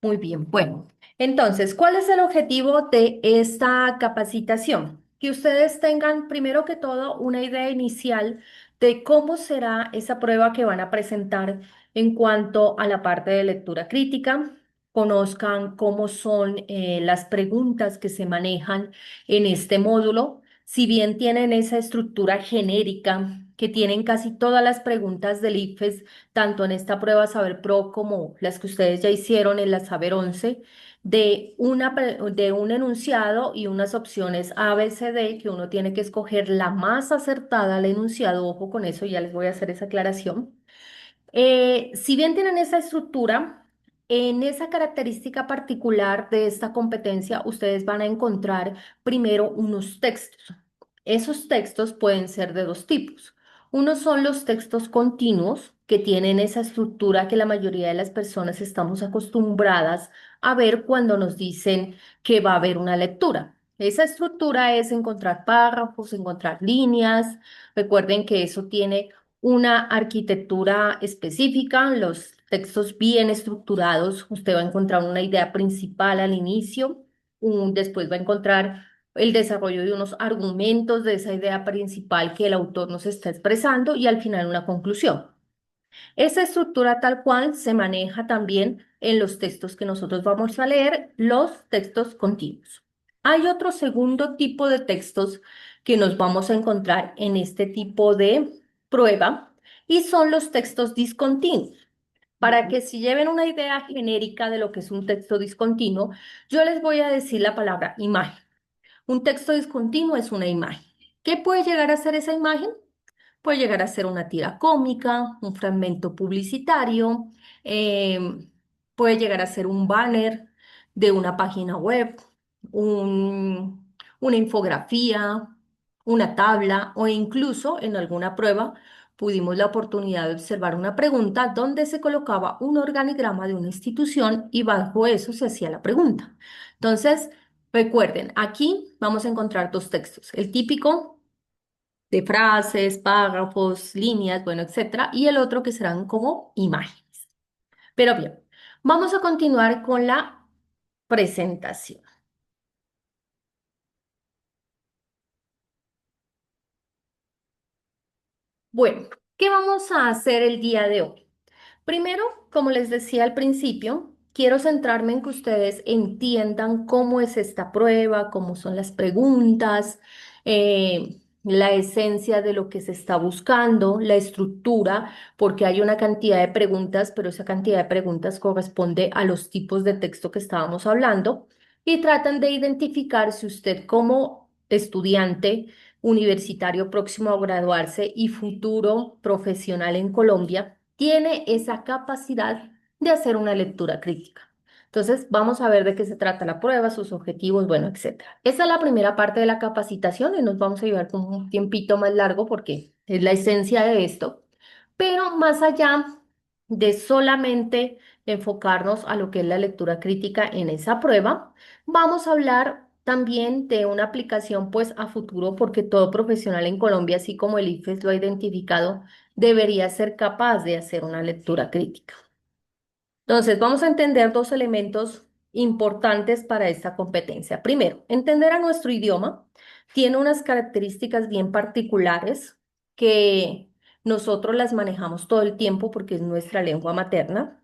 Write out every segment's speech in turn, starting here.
Muy bien, bueno, entonces, ¿cuál es el objetivo de esta capacitación? Que ustedes tengan, primero que todo, una idea inicial de cómo será esa prueba que van a presentar en cuanto a la parte de lectura crítica, conozcan cómo son las preguntas que se manejan en este módulo. Si bien tienen esa estructura genérica que tienen casi todas las preguntas del ICFES, tanto en esta prueba Saber Pro como las que ustedes ya hicieron en la Saber 11, de un enunciado y unas opciones A, B, C, D, que uno tiene que escoger la más acertada al enunciado. Ojo con eso, ya les voy a hacer esa aclaración. Si bien tienen esa estructura, en esa característica particular de esta competencia, ustedes van a encontrar primero unos textos. Esos textos pueden ser de dos tipos. Uno son los textos continuos, que tienen esa estructura que la mayoría de las personas estamos acostumbradas a ver cuando nos dicen que va a haber una lectura. Esa estructura es encontrar párrafos, encontrar líneas. Recuerden que eso tiene una arquitectura específica, los textos bien estructurados. Usted va a encontrar una idea principal al inicio, después va a encontrar el desarrollo de unos argumentos de esa idea principal que el autor nos está expresando y al final una conclusión. Esa estructura tal cual se maneja también en los textos que nosotros vamos a leer, los textos continuos. Hay otro segundo tipo de textos que nos vamos a encontrar en este tipo de prueba y son los textos discontinuos. Para que si lleven una idea genérica de lo que es un texto discontinuo, yo les voy a decir la palabra imagen. Un texto discontinuo es una imagen. ¿Qué puede llegar a ser esa imagen? Puede llegar a ser una tira cómica, un fragmento publicitario, puede llegar a ser un banner de una página web, una infografía, una tabla o incluso en alguna prueba pudimos la oportunidad de observar una pregunta donde se colocaba un organigrama de una institución y bajo eso se hacía la pregunta. Entonces, recuerden, aquí vamos a encontrar dos textos. El típico de frases, párrafos, líneas, bueno, etcétera, y el otro que serán como imágenes. Pero bien, vamos a continuar con la presentación. Bueno, ¿qué vamos a hacer el día de hoy? Primero, como les decía al principio, quiero centrarme en que ustedes entiendan cómo es esta prueba, cómo son las preguntas, la esencia de lo que se está buscando, la estructura, porque hay una cantidad de preguntas, pero esa cantidad de preguntas corresponde a los tipos de texto que estábamos hablando y tratan de identificar si usted como estudiante universitario próximo a graduarse y futuro profesional en Colombia, tiene esa capacidad de hacer una lectura crítica. Entonces, vamos a ver de qué se trata la prueba, sus objetivos, bueno, etcétera. Esa es la primera parte de la capacitación y nos vamos a llevar con un tiempito más largo porque es la esencia de esto. Pero más allá de solamente enfocarnos a lo que es la lectura crítica en esa prueba, vamos a hablar también de una aplicación pues a futuro porque todo profesional en Colombia, así como el IFES lo ha identificado, debería ser capaz de hacer una lectura crítica. Entonces, vamos a entender dos elementos importantes para esta competencia. Primero, entender a nuestro idioma tiene unas características bien particulares que nosotros las manejamos todo el tiempo porque es nuestra lengua materna,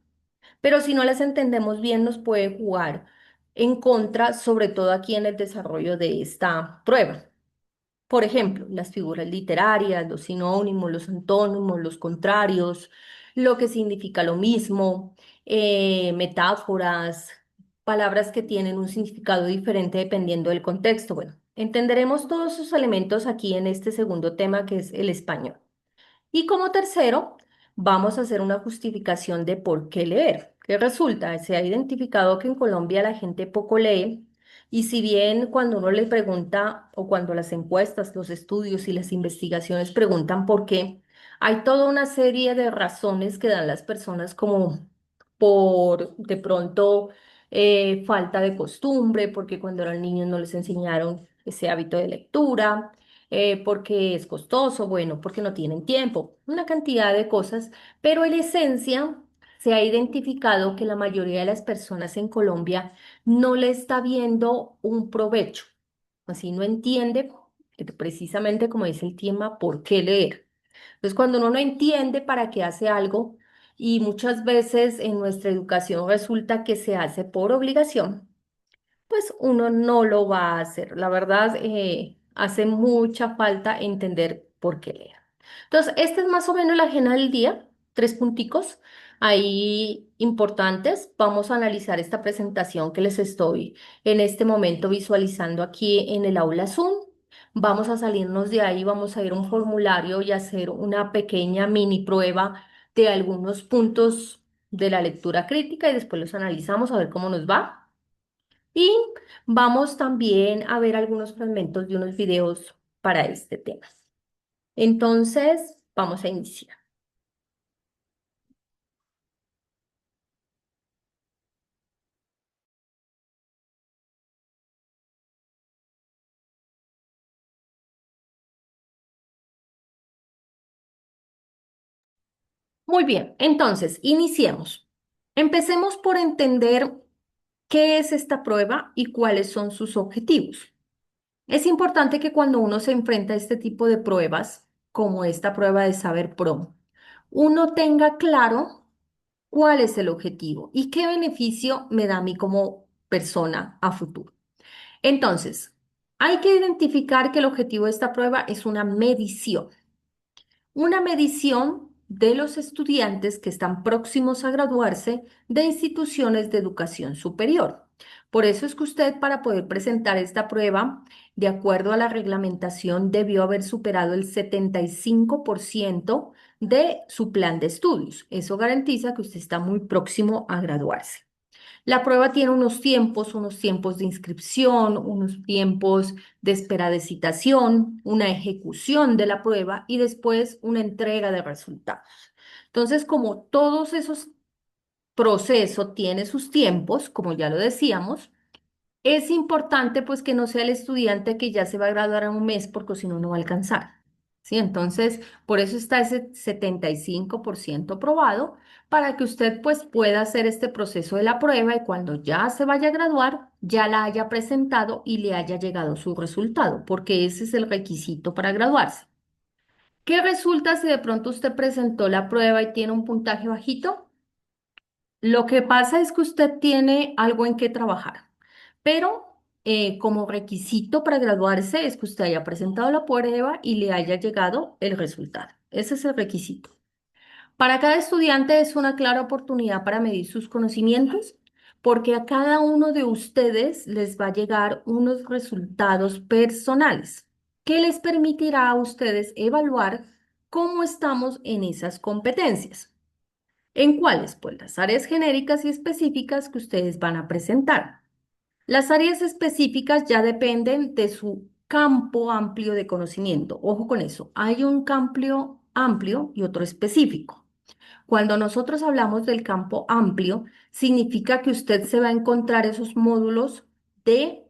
pero si no las entendemos bien nos puede jugar en contra, sobre todo aquí en el desarrollo de esta prueba. Por ejemplo, las figuras literarias, los sinónimos, los antónimos, los contrarios, lo que significa lo mismo, metáforas, palabras que tienen un significado diferente dependiendo del contexto. Bueno, entenderemos todos esos elementos aquí en este segundo tema que es el español. Y como tercero, vamos a hacer una justificación de por qué leer. ¿Qué resulta? Se ha identificado que en Colombia la gente poco lee y si bien cuando uno le pregunta o cuando las encuestas, los estudios y las investigaciones preguntan por qué, hay toda una serie de razones que dan las personas como por de pronto falta de costumbre, porque cuando eran niños no les enseñaron ese hábito de lectura, porque es costoso, bueno, porque no tienen tiempo, una cantidad de cosas, pero en esencia se ha identificado que la mayoría de las personas en Colombia no le está viendo un provecho, así no entiende precisamente como dice el tema, por qué leer. Entonces, cuando uno no entiende para qué hace algo, y muchas veces en nuestra educación resulta que se hace por obligación, pues uno no lo va a hacer. La verdad, hace mucha falta entender por qué leer. Entonces, esta es más o menos la agenda del día, tres punticos ahí importantes. Vamos a analizar esta presentación que les estoy en este momento visualizando aquí en el aula Zoom. Vamos a salirnos de ahí, vamos a ir a un formulario y hacer una pequeña mini prueba de algunos puntos de la lectura crítica y después los analizamos a ver cómo nos va. Y vamos también a ver algunos fragmentos de unos videos para este tema. Entonces, vamos a iniciar. Muy bien, entonces, iniciemos. Empecemos por entender qué es esta prueba y cuáles son sus objetivos. Es importante que cuando uno se enfrenta a este tipo de pruebas, como esta prueba de Saber Pro, uno tenga claro cuál es el objetivo y qué beneficio me da a mí como persona a futuro. Entonces, hay que identificar que el objetivo de esta prueba es una medición de los estudiantes que están próximos a graduarse de instituciones de educación superior. Por eso es que usted, para poder presentar esta prueba, de acuerdo a la reglamentación, debió haber superado el 75% de su plan de estudios. Eso garantiza que usted está muy próximo a graduarse. La prueba tiene unos tiempos de inscripción, unos tiempos de espera de citación, una ejecución de la prueba y después una entrega de resultados. Entonces, como todos esos procesos tienen sus tiempos, como ya lo decíamos, es importante pues que no sea el estudiante que ya se va a graduar en un mes porque si no, no va a alcanzar. ¿Sí? Entonces, por eso está ese 75% aprobado para que usted pues pueda hacer este proceso de la prueba y cuando ya se vaya a graduar, ya la haya presentado y le haya llegado su resultado, porque ese es el requisito para graduarse. ¿Qué resulta si de pronto usted presentó la prueba y tiene un puntaje bajito? Lo que pasa es que usted tiene algo en qué trabajar, pero como requisito para graduarse es que usted haya presentado la prueba y le haya llegado el resultado. Ese es el requisito. Para cada estudiante es una clara oportunidad para medir sus conocimientos, porque a cada uno de ustedes les va a llegar unos resultados personales que les permitirá a ustedes evaluar cómo estamos en esas competencias. ¿En cuáles? Pues las áreas genéricas y específicas que ustedes van a presentar. Las áreas específicas ya dependen de su campo amplio de conocimiento. Ojo con eso, hay un campo amplio y otro específico. Cuando nosotros hablamos del campo amplio, significa que usted se va a encontrar esos módulos de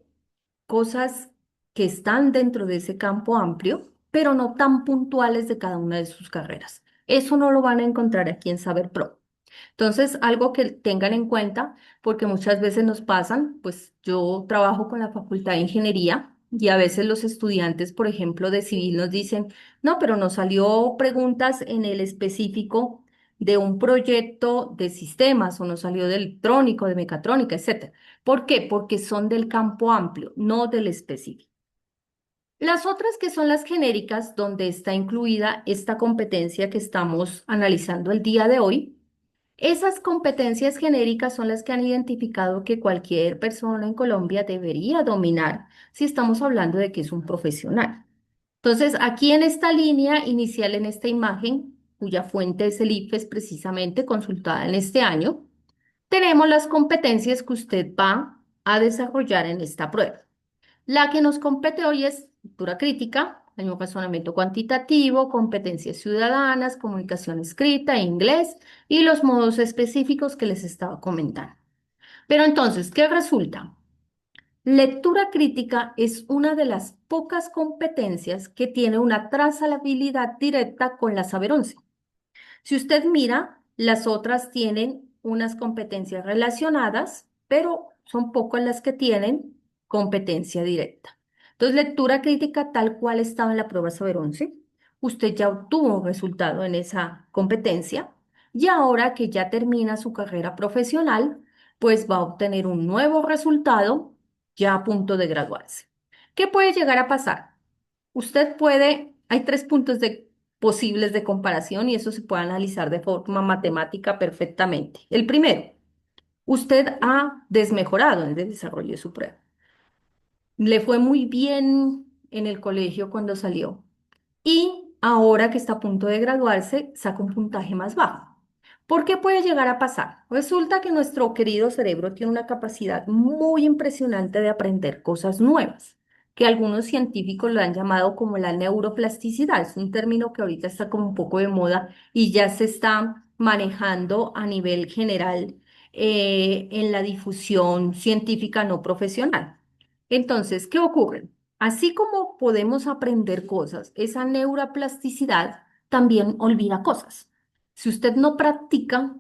cosas que están dentro de ese campo amplio, pero no tan puntuales de cada una de sus carreras. Eso no lo van a encontrar aquí en Saber Pro. Entonces, algo que tengan en cuenta, porque muchas veces nos pasan, pues yo trabajo con la Facultad de Ingeniería y a veces los estudiantes, por ejemplo, de civil nos dicen, no, pero nos salió preguntas en el específico de un proyecto de sistemas o nos salió de electrónico, de mecatrónica, etcétera. ¿Por qué? Porque son del campo amplio, no del específico. Las otras que son las genéricas, donde está incluida esta competencia que estamos analizando el día de hoy, esas competencias genéricas son las que han identificado que cualquier persona en Colombia debería dominar si estamos hablando de que es un profesional. Entonces, aquí en esta línea inicial, en esta imagen, cuya fuente es el IFES precisamente consultada en este año, tenemos las competencias que usted va a desarrollar en esta prueba. La que nos compete hoy es lectura crítica, hay un razonamiento cuantitativo, competencias ciudadanas, comunicación escrita, inglés y los modos específicos que les estaba comentando. Pero entonces, ¿qué resulta? Lectura crítica es una de las pocas competencias que tiene una trazabilidad directa con la saber 11. Si usted mira, las otras tienen unas competencias relacionadas, pero son pocas las que tienen competencia directa. Entonces, lectura crítica tal cual estaba en la prueba Saber 11. Usted ya obtuvo un resultado en esa competencia y ahora que ya termina su carrera profesional, pues va a obtener un nuevo resultado ya a punto de graduarse. ¿Qué puede llegar a pasar? Usted puede, hay tres puntos posibles de comparación y eso se puede analizar de forma matemática perfectamente. El primero, usted ha desmejorado en el desarrollo de su prueba. Le fue muy bien en el colegio cuando salió y ahora que está a punto de graduarse, saca un puntaje más bajo. ¿Por qué puede llegar a pasar? Resulta que nuestro querido cerebro tiene una capacidad muy impresionante de aprender cosas nuevas, que algunos científicos lo han llamado como la neuroplasticidad. Es un término que ahorita está como un poco de moda y ya se está manejando a nivel general en la difusión científica no profesional. Entonces, ¿qué ocurre? Así como podemos aprender cosas, esa neuroplasticidad también olvida cosas. Si usted no practica,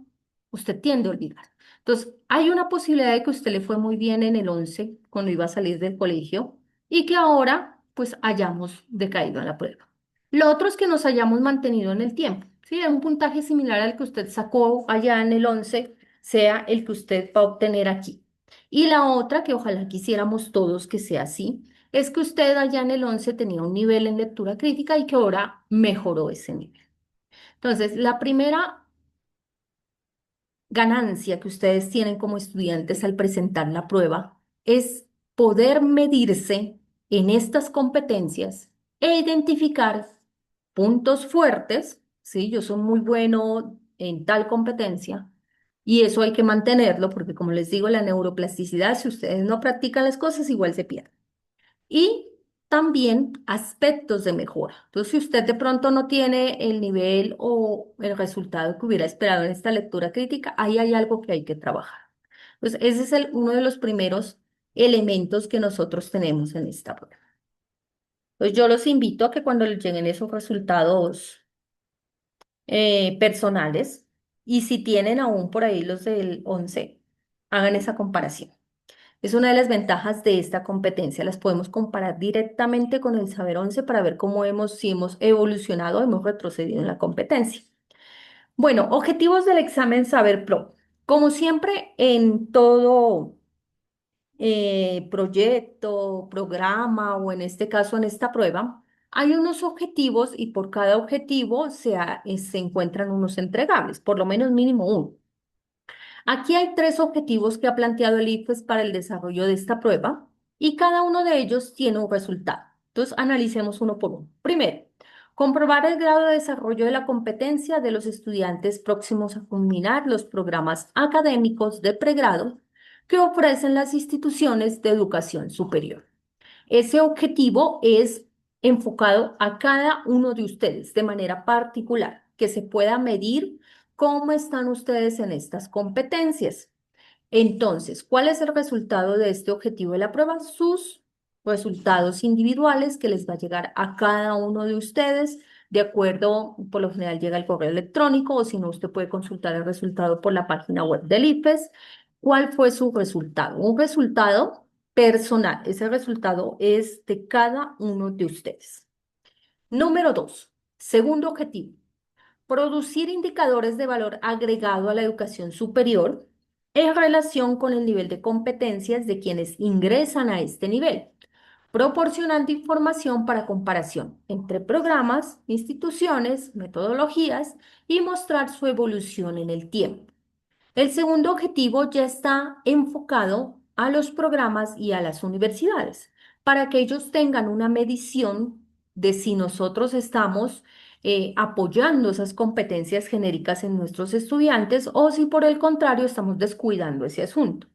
usted tiende a olvidar. Entonces, hay una posibilidad de que usted le fue muy bien en el 11 cuando iba a salir del colegio y que ahora pues hayamos decaído en la prueba. Lo otro es que nos hayamos mantenido en el tiempo. ¿Sí? Un puntaje similar al que usted sacó allá en el 11 sea el que usted va a obtener aquí. Y la otra, que ojalá quisiéramos todos que sea así, es que usted allá en el 11 tenía un nivel en lectura crítica y que ahora mejoró ese nivel. Entonces, la primera ganancia que ustedes tienen como estudiantes al presentar la prueba es poder medirse en estas competencias e identificar puntos fuertes, ¿sí? Yo soy muy bueno en tal competencia y eso hay que mantenerlo porque como les digo, la neuroplasticidad, si ustedes no practican las cosas, igual se pierde y también aspectos de mejora. Entonces, si usted de pronto no tiene el nivel o el resultado que hubiera esperado en esta lectura crítica, ahí hay algo que hay que trabajar. Pues ese es uno de los primeros elementos que nosotros tenemos en esta prueba. Entonces, yo los invito a que cuando les lleguen esos resultados personales y si tienen aún por ahí los del 11 hagan esa comparación. Es una de las ventajas de esta competencia. Las podemos comparar directamente con el Saber 11 para ver cómo si hemos evolucionado o hemos retrocedido en la competencia. Bueno, objetivos del examen Saber Pro. Como siempre, en todo proyecto, programa o en este caso en esta prueba, hay unos objetivos y por cada objetivo se encuentran unos entregables, por lo menos mínimo uno. Aquí hay tres objetivos que ha planteado el IFES para el desarrollo de esta prueba y cada uno de ellos tiene un resultado. Entonces, analicemos uno por uno. Primero, comprobar el grado de desarrollo de la competencia de los estudiantes próximos a culminar los programas académicos de pregrado que ofrecen las instituciones de educación superior. Ese objetivo es enfocado a cada uno de ustedes de manera particular, que se pueda medir cómo están ustedes en estas competencias. Entonces, ¿cuál es el resultado de este objetivo de la prueba? Sus resultados individuales que les va a llegar a cada uno de ustedes. De acuerdo, por lo general llega el correo electrónico o si no, usted puede consultar el resultado por la página web del IFES. ¿Cuál fue su resultado? Un resultado personal. Ese resultado es de cada uno de ustedes. Número dos, segundo objetivo, producir indicadores de valor agregado a la educación superior en relación con el nivel de competencias de quienes ingresan a este nivel, proporcionando información para comparación entre programas, instituciones, metodologías y mostrar su evolución en el tiempo. El segundo objetivo ya está enfocado a los programas y a las universidades, para que ellos tengan una medición de si nosotros estamos apoyando esas competencias genéricas en nuestros estudiantes o si por el contrario estamos descuidando ese asunto.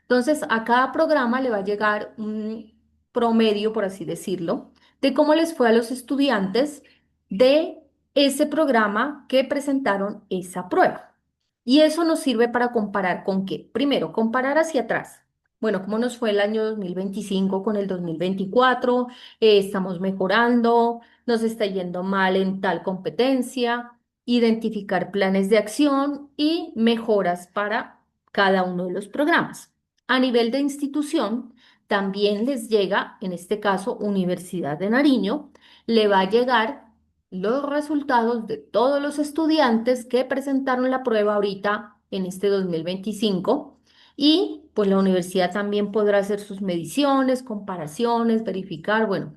Entonces, a cada programa le va a llegar un promedio, por así decirlo, de cómo les fue a los estudiantes de ese programa que presentaron esa prueba. Y eso nos sirve para comparar con qué. Primero, comparar hacia atrás. Bueno, ¿cómo nos fue el año 2025 con el 2024? Estamos mejorando, nos está yendo mal en tal competencia. identificar planes de acción y mejoras para cada uno de los programas. A nivel de institución, también les llega, en este caso, Universidad de Nariño, le va a llegar los resultados de todos los estudiantes que presentaron la prueba ahorita en este 2025 y pues la universidad también podrá hacer sus mediciones, comparaciones, verificar, bueno,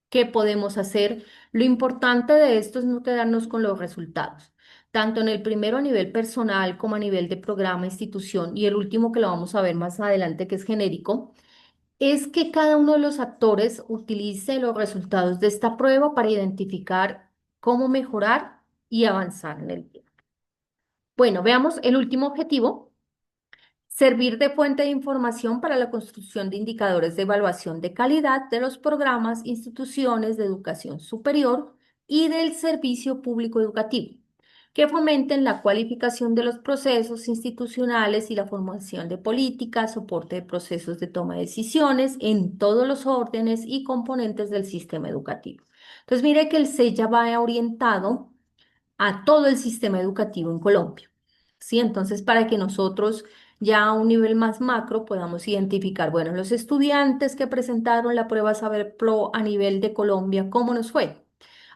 qué podemos hacer. Lo importante de esto es no quedarnos con los resultados, tanto en el primero a nivel personal como a nivel de programa, institución y el último que lo vamos a ver más adelante que es genérico, es que cada uno de los actores utilice los resultados de esta prueba para identificar cómo mejorar y avanzar en el tiempo. Bueno, veamos el último objetivo. Servir de fuente de información para la construcción de indicadores de evaluación de calidad de los programas, instituciones de educación superior y del servicio público educativo, que fomenten la cualificación de los procesos institucionales y la formación de políticas, soporte de procesos de toma de decisiones en todos los órdenes y componentes del sistema educativo. Entonces, mire que el SEYA va orientado a todo el sistema educativo en Colombia. ¿Sí? Entonces, para que nosotros ya a un nivel más macro podamos identificar, bueno, los estudiantes que presentaron la prueba Saber Pro a nivel de Colombia, ¿cómo nos fue?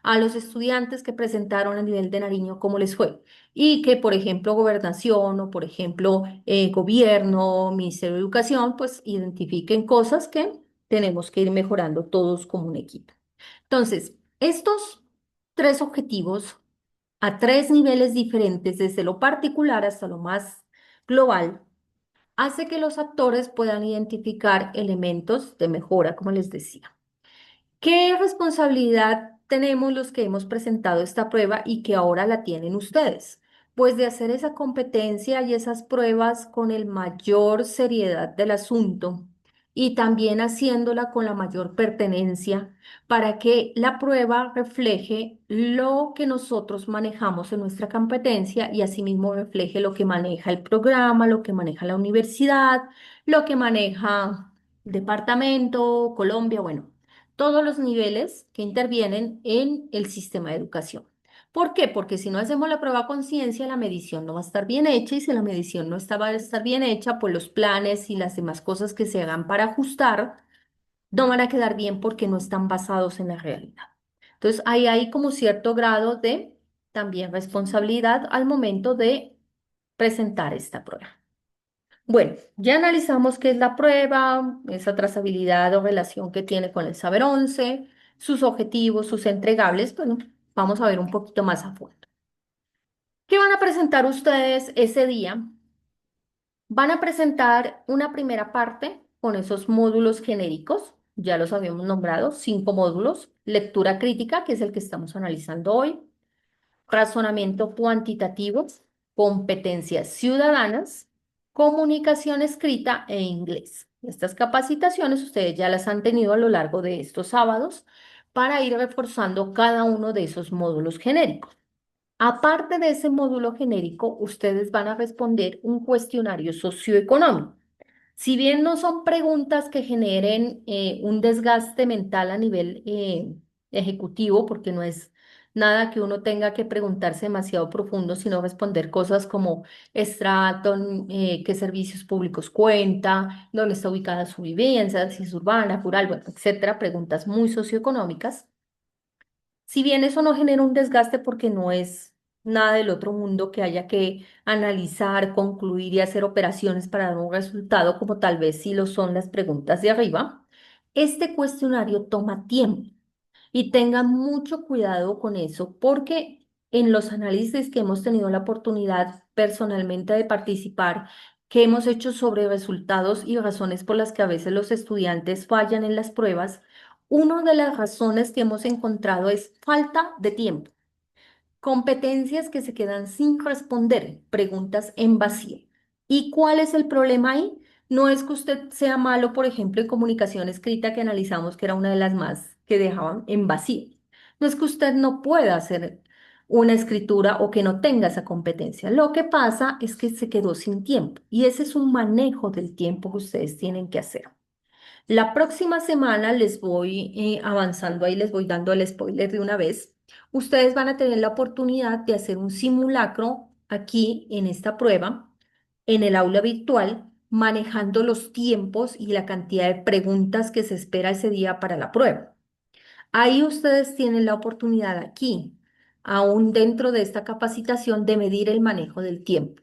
A los estudiantes que presentaron a nivel de Nariño, ¿cómo les fue? Y que, por ejemplo, gobernación o, por ejemplo, gobierno, Ministerio de Educación, pues identifiquen cosas que tenemos que ir mejorando todos como un equipo. Entonces, estos tres objetivos a tres niveles diferentes, desde lo particular hasta lo más global, hace que los actores puedan identificar elementos de mejora, como les decía. ¿Qué responsabilidad tenemos los que hemos presentado esta prueba y que ahora la tienen ustedes? Pues de hacer esa competencia y esas pruebas con el mayor seriedad del asunto y también haciéndola con la mayor pertenencia para que la prueba refleje lo que nosotros manejamos en nuestra competencia y asimismo refleje lo que maneja el programa, lo que maneja la universidad, lo que maneja el departamento, Colombia, bueno, todos los niveles que intervienen en el sistema de educación. ¿Por qué? Porque si no hacemos la prueba a conciencia, la medición no va a estar bien hecha y si la medición no va a estar bien hecha, pues los planes y las demás cosas que se hagan para ajustar no van a quedar bien porque no están basados en la realidad. Entonces, ahí hay como cierto grado de también responsabilidad al momento de presentar esta prueba. Bueno, ya analizamos qué es la prueba, esa trazabilidad o relación que tiene con el saber 11, sus objetivos, sus entregables. Bueno, vamos a ver un poquito más a fondo. ¿Qué van a presentar ustedes ese día? Van a presentar una primera parte con esos módulos genéricos, ya los habíamos nombrado, 5 módulos, lectura crítica, que es el que estamos analizando hoy, razonamiento cuantitativo, competencias ciudadanas, comunicación escrita e inglés. Estas capacitaciones ustedes ya las han tenido a lo largo de estos sábados para ir reforzando cada uno de esos módulos genéricos. Aparte de ese módulo genérico, ustedes van a responder un cuestionario socioeconómico. Si bien no son preguntas que generen un desgaste mental a nivel ejecutivo, porque no es nada que uno tenga que preguntarse demasiado profundo, sino responder cosas como estrato, qué servicios públicos cuenta, dónde está ubicada su vivienda, si es urbana, rural, bueno, etcétera, preguntas muy socioeconómicas. Si bien eso no genera un desgaste porque no es nada del otro mundo que haya que analizar, concluir y hacer operaciones para dar un resultado, como tal vez sí lo son las preguntas de arriba, este cuestionario toma tiempo y tengan mucho cuidado con eso porque en los análisis que hemos tenido la oportunidad personalmente de participar, que hemos hecho sobre resultados y razones por las que a veces los estudiantes fallan en las pruebas, una de las razones que hemos encontrado es falta de tiempo. Competencias que se quedan sin responder, preguntas en vacío. ¿Y cuál es el problema ahí? No es que usted sea malo, por ejemplo, en comunicación escrita que analizamos que era una de las más que dejaban en vacío. No es que usted no pueda hacer una escritura o que no tenga esa competencia. Lo que pasa es que se quedó sin tiempo y ese es un manejo del tiempo que ustedes tienen que hacer. La próxima semana les voy avanzando ahí, les voy dando el spoiler de una vez. ustedes van a tener la oportunidad de hacer un simulacro aquí en esta prueba, en el aula virtual, manejando los tiempos y la cantidad de preguntas que se espera ese día para la prueba. Ahí ustedes tienen la oportunidad aquí, aún dentro de esta capacitación, de medir el manejo del tiempo.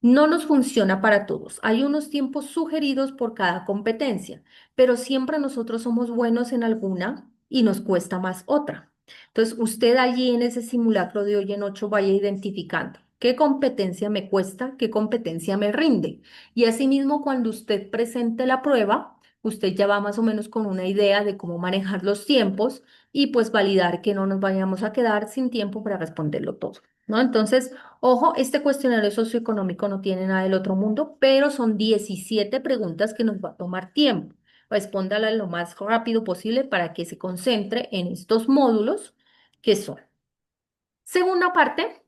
No nos funciona para todos. Hay unos tiempos sugeridos por cada competencia, pero siempre nosotros somos buenos en alguna y nos cuesta más otra. Entonces, usted allí en ese simulacro de hoy en 8 vaya identificando qué competencia me cuesta, qué competencia me rinde. Y asimismo, cuando usted presente la prueba, usted ya va más o menos con una idea de cómo manejar los tiempos y pues validar que no nos vayamos a quedar sin tiempo para responderlo todo, ¿no? Entonces, ojo, este cuestionario socioeconómico no tiene nada del otro mundo, pero son 17 preguntas que nos va a tomar tiempo. Respóndala lo más rápido posible para que se concentre en estos módulos que son. Segunda parte,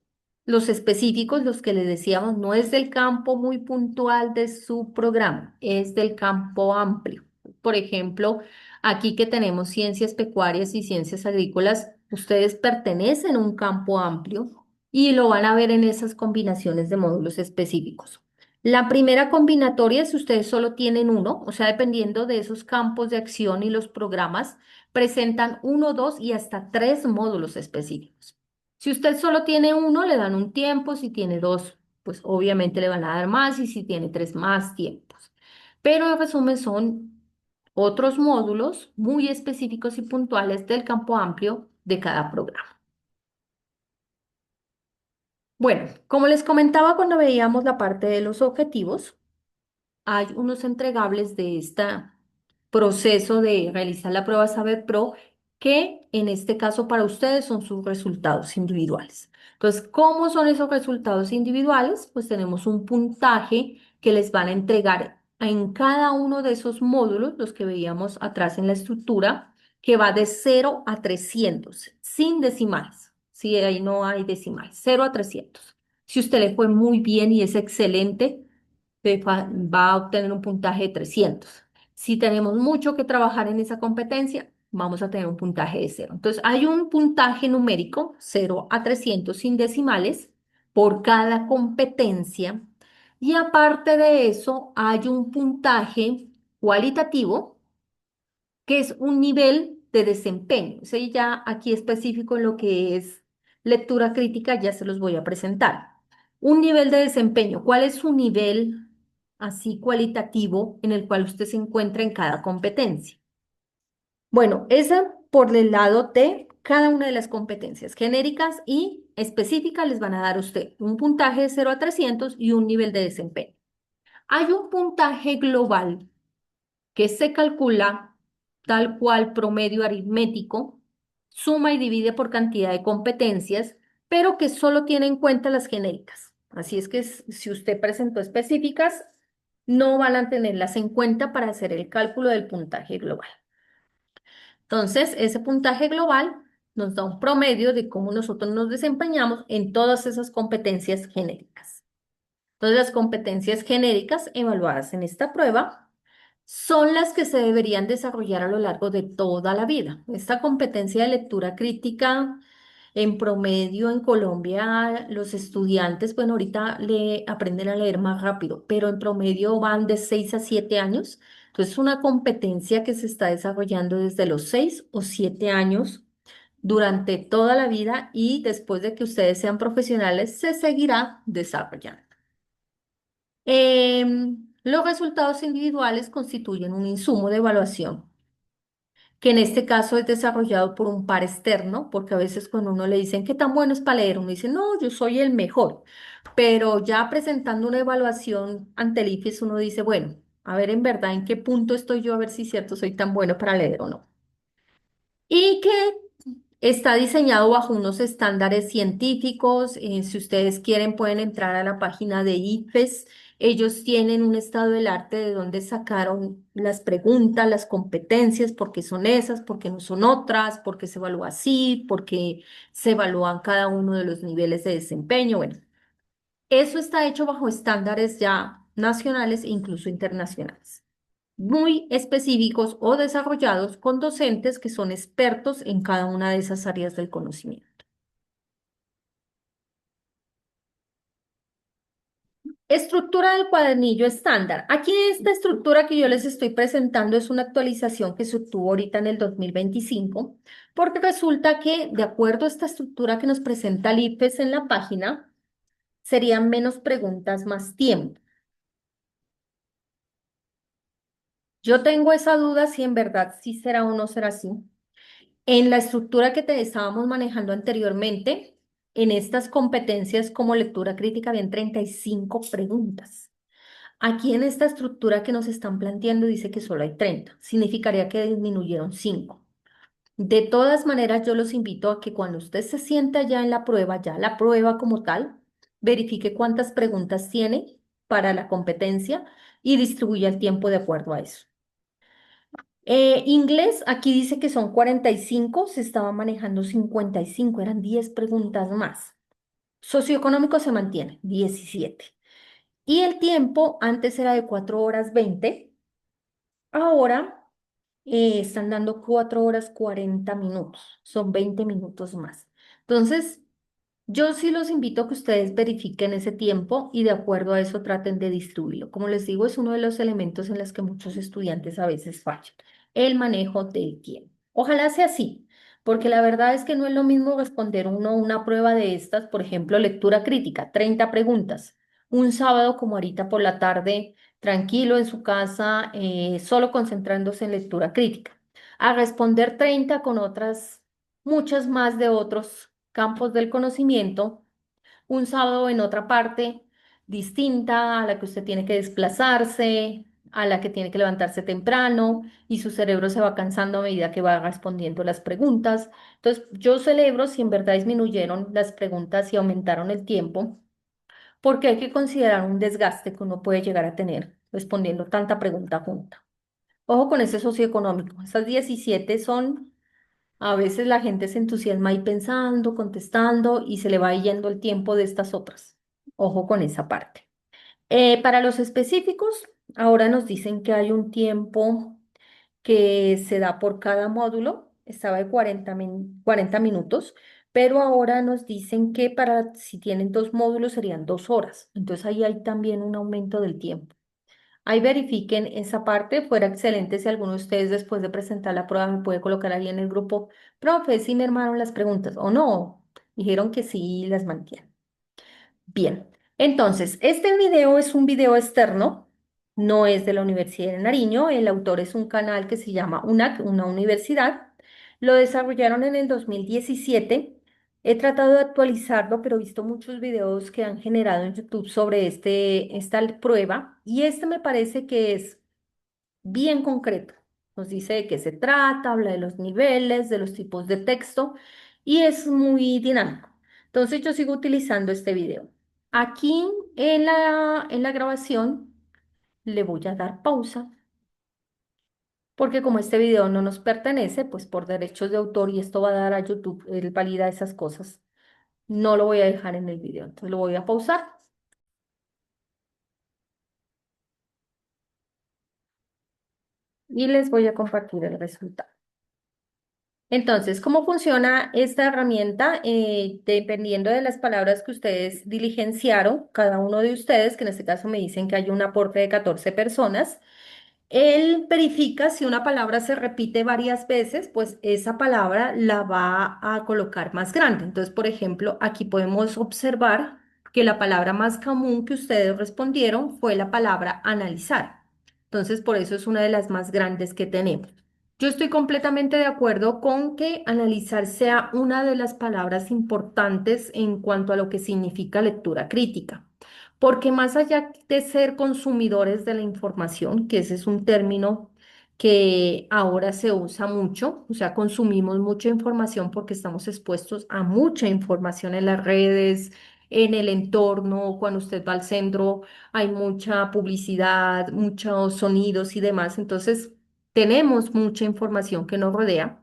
los específicos, los que les decíamos, no es del campo muy puntual de su programa, es del campo amplio. Por ejemplo, aquí que tenemos ciencias pecuarias y ciencias agrícolas, ustedes pertenecen a un campo amplio y lo van a ver en esas combinaciones de módulos específicos. La primera combinatoria, si ustedes solo tienen uno, o sea, dependiendo de esos campos de acción y los programas, presentan uno, dos y hasta tres módulos específicos. Si usted solo tiene uno, le dan un tiempo, si tiene dos, pues obviamente le van a dar más y si tiene tres, más tiempos. Pero en resumen son otros módulos muy específicos y puntuales del campo amplio de cada programa. Bueno, como les comentaba cuando veíamos la parte de los objetivos, hay unos entregables de este proceso de realizar la prueba Saber Pro que en este caso para ustedes son sus resultados individuales. Entonces, ¿cómo son esos resultados individuales? Pues tenemos un puntaje que les van a entregar en cada uno de esos módulos, los que veíamos atrás en la estructura, que va de 0 a 300 sin decimales. Si ahí no hay decimales, 0 a 300. Si usted le fue muy bien y es excelente, va a obtener un puntaje de 300. Si tenemos mucho que trabajar en esa competencia, vamos a tener un puntaje de 0. Entonces, hay un puntaje numérico, 0 a 300 sin decimales, por cada competencia. Y aparte de eso, hay un puntaje cualitativo que es un nivel de desempeño. Ese ya aquí específico en lo que es lectura crítica, ya se los voy a presentar. Un nivel de desempeño. ¿Cuál es su nivel así cualitativo en el cual usted se encuentra en cada competencia? Bueno, esa por el lado de cada una de las competencias genéricas y específicas les van a dar a usted un puntaje de 0 a 300 y un nivel de desempeño. Hay un puntaje global que se calcula tal cual promedio aritmético, suma y divide por cantidad de competencias, pero que solo tiene en cuenta las genéricas. Así es que si usted presentó específicas, no van a tenerlas en cuenta para hacer el cálculo del puntaje global. Entonces, ese puntaje global nos da un promedio de cómo nosotros nos desempeñamos en todas esas competencias genéricas. Entonces, las competencias genéricas evaluadas en esta prueba son las que se deberían desarrollar a lo largo de toda la vida. Esta competencia de lectura crítica, en promedio en Colombia, los estudiantes, bueno, ahorita le aprenden a leer más rápido, pero en promedio van de 6 a 7 años. Entonces, es una competencia que se está desarrollando desde los 6 o 7 años durante toda la vida y después de que ustedes sean profesionales, se seguirá desarrollando. Los resultados individuales constituyen un insumo de evaluación, que en este caso es desarrollado por un par externo, porque a veces cuando uno le dicen qué tan bueno es para leer, uno dice, no, yo soy el mejor, pero ya presentando una evaluación ante el IFES uno dice, bueno, a ver en verdad en qué punto estoy yo, a ver si cierto soy tan bueno para leer o no. Y que está diseñado bajo unos estándares científicos. Si ustedes quieren, pueden entrar a la página de IFES. Ellos tienen un estado del arte de dónde sacaron las preguntas, las competencias, por qué son esas, por qué no son otras, por qué se evalúa así, por qué se evalúan cada uno de los niveles de desempeño. Bueno, eso está hecho bajo estándares ya nacionales e incluso internacionales, muy específicos o desarrollados con docentes que son expertos en cada una de esas áreas del conocimiento. Estructura del cuadernillo estándar. Aquí esta estructura que yo les estoy presentando es una actualización que se obtuvo ahorita en el 2025, porque resulta que de acuerdo a esta estructura que nos presenta el IFES en la página, serían menos preguntas, más tiempo. Yo tengo esa duda si en verdad sí será o no será así. En la estructura que te estábamos manejando anteriormente, en estas competencias como lectura crítica, habían 35 preguntas. Aquí en esta estructura que nos están planteando dice que solo hay 30. Significaría que disminuyeron 5. De todas maneras, yo los invito a que cuando usted se sienta ya en la prueba, ya la prueba como tal, verifique cuántas preguntas tiene para la competencia y distribuya el tiempo de acuerdo a eso. Inglés, aquí dice que son 45, se estaba manejando 55, eran 10 preguntas más. Socioeconómico se mantiene, 17. Y el tiempo antes era de 4 horas 20, ahora están dando 4 horas 40 minutos, son 20 minutos más. Entonces, yo sí los invito a que ustedes verifiquen ese tiempo y de acuerdo a eso traten de distribuirlo. Como les digo, es uno de los elementos en los que muchos estudiantes a veces fallan, el manejo del tiempo. Ojalá sea así, porque la verdad es que no es lo mismo responder uno una prueba de estas, por ejemplo, lectura crítica, 30 preguntas, un sábado como ahorita por la tarde, tranquilo en su casa, solo concentrándose en lectura crítica, a responder 30 con otras, muchas más de otros campos del conocimiento, un sábado en otra parte distinta a la que usted tiene que desplazarse, a la que tiene que levantarse temprano y su cerebro se va cansando a medida que va respondiendo las preguntas. Entonces, yo celebro si en verdad disminuyeron las preguntas y aumentaron el tiempo, porque hay que considerar un desgaste que uno puede llegar a tener respondiendo tanta pregunta junta. Ojo con ese socioeconómico. Esas 17 son a veces la gente se entusiasma ahí pensando, contestando y se le va yendo el tiempo de estas otras. Ojo con esa parte. Para los específicos, ahora nos dicen que hay un tiempo que se da por cada módulo. Estaba de 40 minutos, pero ahora nos dicen que para si tienen dos módulos serían 2 horas. Entonces ahí hay también un aumento del tiempo. Ahí verifiquen esa parte. Fuera excelente si alguno de ustedes después de presentar la prueba me puede colocar ahí en el grupo, profe, si me armaron las preguntas o no. Dijeron que sí las mantienen. Bien, entonces, este video es un video externo, no es de la Universidad de Nariño. El autor es un canal que se llama UNAC, una universidad. Lo desarrollaron en el 2017. He tratado de actualizarlo, pero he visto muchos videos que han generado en YouTube sobre esta prueba y este me parece que es bien concreto. Nos dice de qué se trata, habla de los niveles, de los tipos de texto y es muy dinámico. Entonces yo sigo utilizando este video. Aquí en la grabación le voy a dar pausa porque como este video no nos pertenece, pues por derechos de autor y esto va a dar a YouTube, él valida esas cosas, no lo voy a dejar en el video. Entonces lo voy a pausar y les voy a compartir el resultado. Entonces, ¿cómo funciona esta herramienta? Dependiendo de las palabras que ustedes diligenciaron, cada uno de ustedes, que en este caso me dicen que hay un aporte de 14 personas, él verifica si una palabra se repite varias veces, pues esa palabra la va a colocar más grande. Entonces, por ejemplo, aquí podemos observar que la palabra más común que ustedes respondieron fue la palabra analizar. Entonces, por eso es una de las más grandes que tenemos. Yo estoy completamente de acuerdo con que analizar sea una de las palabras importantes en cuanto a lo que significa lectura crítica, porque más allá de ser consumidores de la información, que ese es un término que ahora se usa mucho, o sea, consumimos mucha información porque estamos expuestos a mucha información en las redes, en el entorno, cuando usted va al centro, hay mucha publicidad, muchos sonidos y demás, entonces tenemos mucha información que nos rodea,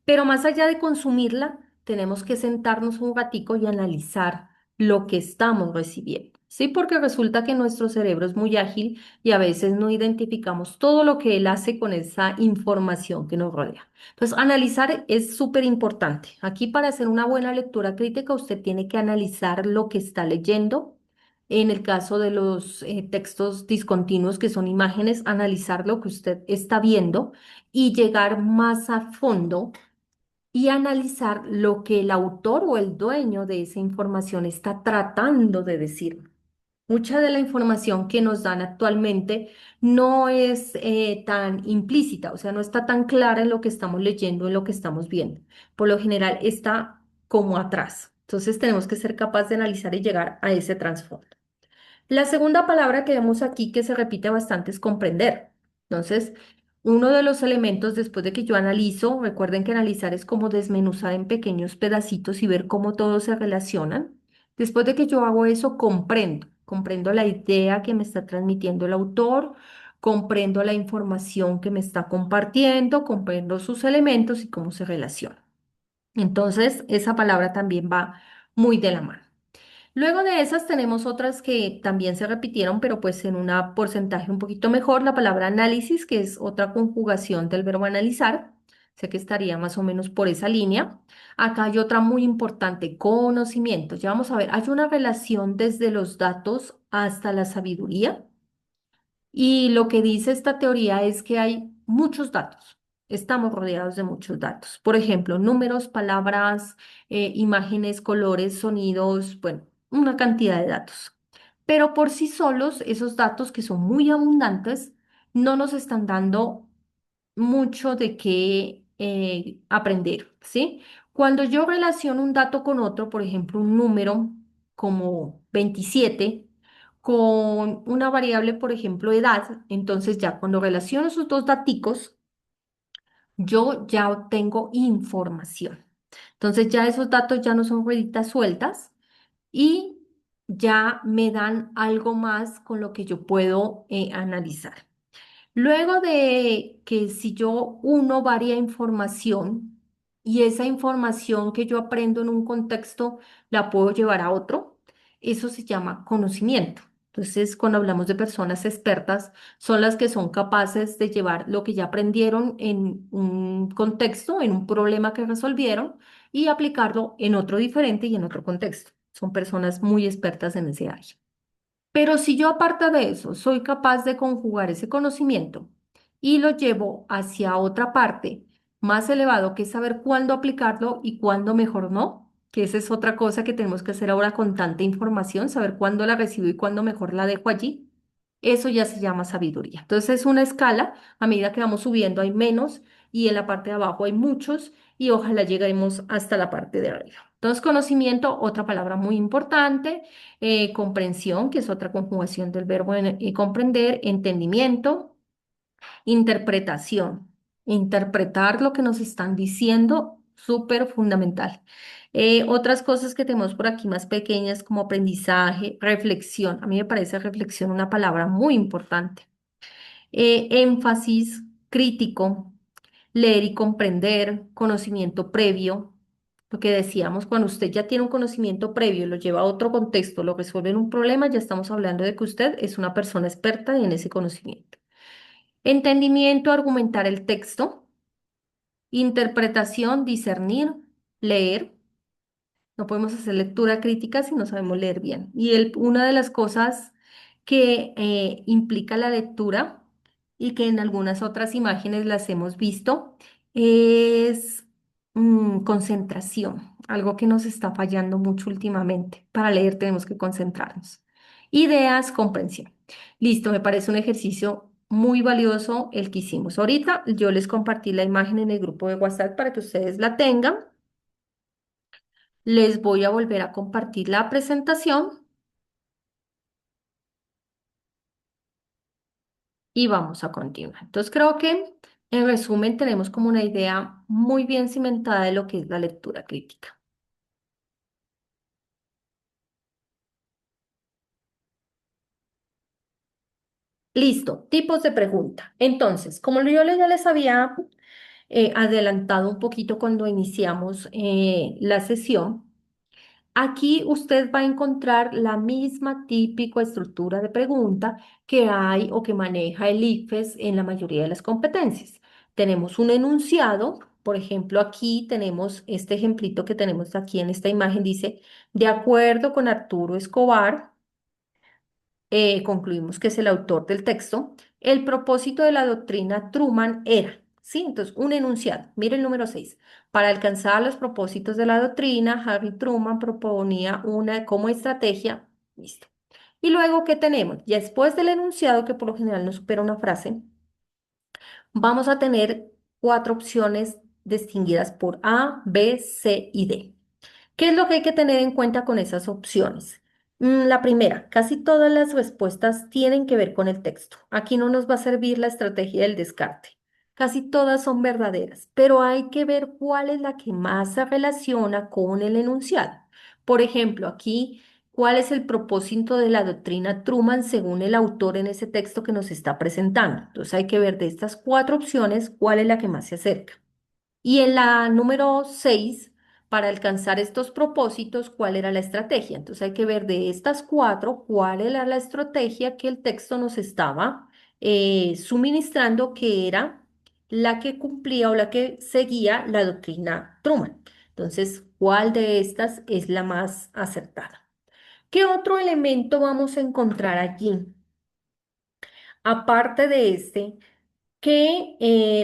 pero más allá de consumirla, tenemos que sentarnos un ratico y analizar lo que estamos recibiendo. Sí, porque resulta que nuestro cerebro es muy ágil y a veces no identificamos todo lo que él hace con esa información que nos rodea. Entonces, analizar es súper importante. Aquí para hacer una buena lectura crítica, usted tiene que analizar lo que está leyendo, En el caso de los textos discontinuos, que son imágenes, analizar lo que usted está viendo y llegar más a fondo y analizar lo que el autor o el dueño de esa información está tratando de decir. Mucha de la información que nos dan actualmente no es tan implícita, o sea, no está tan clara en lo que estamos leyendo, en lo que estamos viendo. Por lo general está como atrás. Entonces tenemos que ser capaces de analizar y llegar a ese trasfondo. La segunda palabra que vemos aquí que se repite bastante es comprender. Entonces, uno de los elementos después de que yo analizo, recuerden que analizar es como desmenuzar en pequeños pedacitos y ver cómo todos se relacionan. Después de que yo hago eso, comprendo la idea que me está transmitiendo el autor, comprendo la información que me está compartiendo, comprendo sus elementos y cómo se relacionan. Entonces, esa palabra también va muy de la mano. Luego de esas tenemos otras que también se repitieron, pero pues en un porcentaje un poquito mejor, la palabra análisis, que es otra conjugación del verbo analizar. Sé que estaría más o menos por esa línea. Acá hay otra muy importante, conocimiento. Ya vamos a ver, hay una relación desde los datos hasta la sabiduría. Y lo que dice esta teoría es que hay muchos datos. Estamos rodeados de muchos datos. Por ejemplo, números, palabras, imágenes, colores, sonidos, bueno, una cantidad de datos. Pero por sí solos, esos datos que son muy abundantes no nos están dando mucho de qué aprender, ¿sí? Cuando yo relaciono un dato con otro, por ejemplo, un número como 27 con una variable, por ejemplo, edad, entonces ya cuando relaciono esos dos daticos, yo ya obtengo información. Entonces ya esos datos ya no son rueditas sueltas y ya me dan algo más con lo que yo puedo analizar. Luego de que si yo uno varia información y esa información que yo aprendo en un contexto la puedo llevar a otro, eso se llama conocimiento. Entonces, cuando hablamos de personas expertas, son las que son capaces de llevar lo que ya aprendieron en un contexto, en un problema que resolvieron y aplicarlo en otro diferente y en otro contexto. Son personas muy expertas en ese área. Pero si yo aparte de eso soy capaz de conjugar ese conocimiento y lo llevo hacia otra parte más elevado, que es saber cuándo aplicarlo y cuándo mejor no, que esa es otra cosa que tenemos que hacer ahora con tanta información, saber cuándo la recibo y cuándo mejor la dejo allí, eso ya se llama sabiduría. Entonces es una escala, a medida que vamos subiendo hay menos y en la parte de abajo hay muchos y ojalá lleguemos hasta la parte de arriba. Entonces conocimiento, otra palabra muy importante comprensión, que es otra conjugación del verbo comprender, entendimiento, interpretación, interpretar lo que nos están diciendo, súper fundamental. Otras cosas que tenemos por aquí más pequeñas como aprendizaje, reflexión. A mí me parece reflexión una palabra muy importante. Énfasis crítico, leer y comprender, conocimiento previo. Lo que decíamos, cuando usted ya tiene un conocimiento previo y lo lleva a otro contexto, lo resuelve en un problema, ya estamos hablando de que usted es una persona experta en ese conocimiento. Entendimiento, argumentar el texto. Interpretación, discernir, leer. No podemos hacer lectura crítica si no sabemos leer bien. Y una de las cosas que implica la lectura y que en algunas otras imágenes las hemos visto es concentración, algo que nos está fallando mucho últimamente. Para leer tenemos que concentrarnos. Ideas, comprensión. Listo, me parece un ejercicio muy valioso el que hicimos ahorita. Yo les compartí la imagen en el grupo de WhatsApp para que ustedes la tengan. Les voy a volver a compartir la presentación y vamos a continuar. Entonces creo que en resumen tenemos como una idea muy bien cimentada de lo que es la lectura crítica. Listo, tipos de pregunta. Entonces, como yo ya les había adelantado un poquito cuando iniciamos la sesión, aquí usted va a encontrar la misma típica estructura de pregunta que hay o que maneja el ICFES en la mayoría de las competencias. Tenemos un enunciado, por ejemplo, aquí tenemos este ejemplito que tenemos aquí en esta imagen, dice, de acuerdo con Arturo Escobar. concluimos que es el autor del texto. El propósito de la doctrina Truman era, ¿sí? Entonces, un enunciado. Mire el número 6. Para alcanzar los propósitos de la doctrina, Harry Truman proponía una como estrategia. Listo. Y luego, ¿qué tenemos? Ya después del enunciado, que por lo general no supera una frase, vamos a tener cuatro opciones distinguidas por A, B, C y D. ¿Qué es lo que hay que tener en cuenta con esas opciones? La primera, casi todas las respuestas tienen que ver con el texto. Aquí no nos va a servir la estrategia del descarte. Casi todas son verdaderas, pero hay que ver cuál es la que más se relaciona con el enunciado. Por ejemplo, aquí, ¿cuál es el propósito de la doctrina Truman según el autor en ese texto que nos está presentando? Entonces hay que ver de estas cuatro opciones cuál es la que más se acerca. Y en la número 6, para alcanzar estos propósitos, ¿cuál era la estrategia? Entonces hay que ver de estas cuatro, cuál era la estrategia que el texto nos estaba suministrando, que era la que cumplía o la que seguía la doctrina Truman. Entonces, ¿cuál de estas es la más acertada? ¿Qué otro elemento vamos a encontrar allí? Aparte de este, que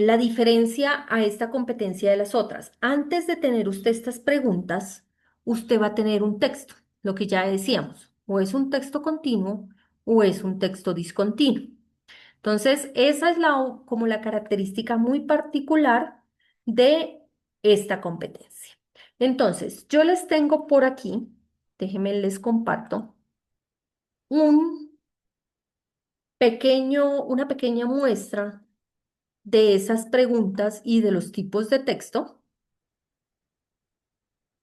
la diferencia a esta competencia de las otras. Antes de tener usted estas preguntas, usted va a tener un texto, lo que ya decíamos, o es un texto continuo o es un texto discontinuo. Entonces, esa es como la característica muy particular de esta competencia. Entonces, yo les tengo por aquí, déjenme les comparto, un una pequeña muestra de esas preguntas y de los tipos de texto.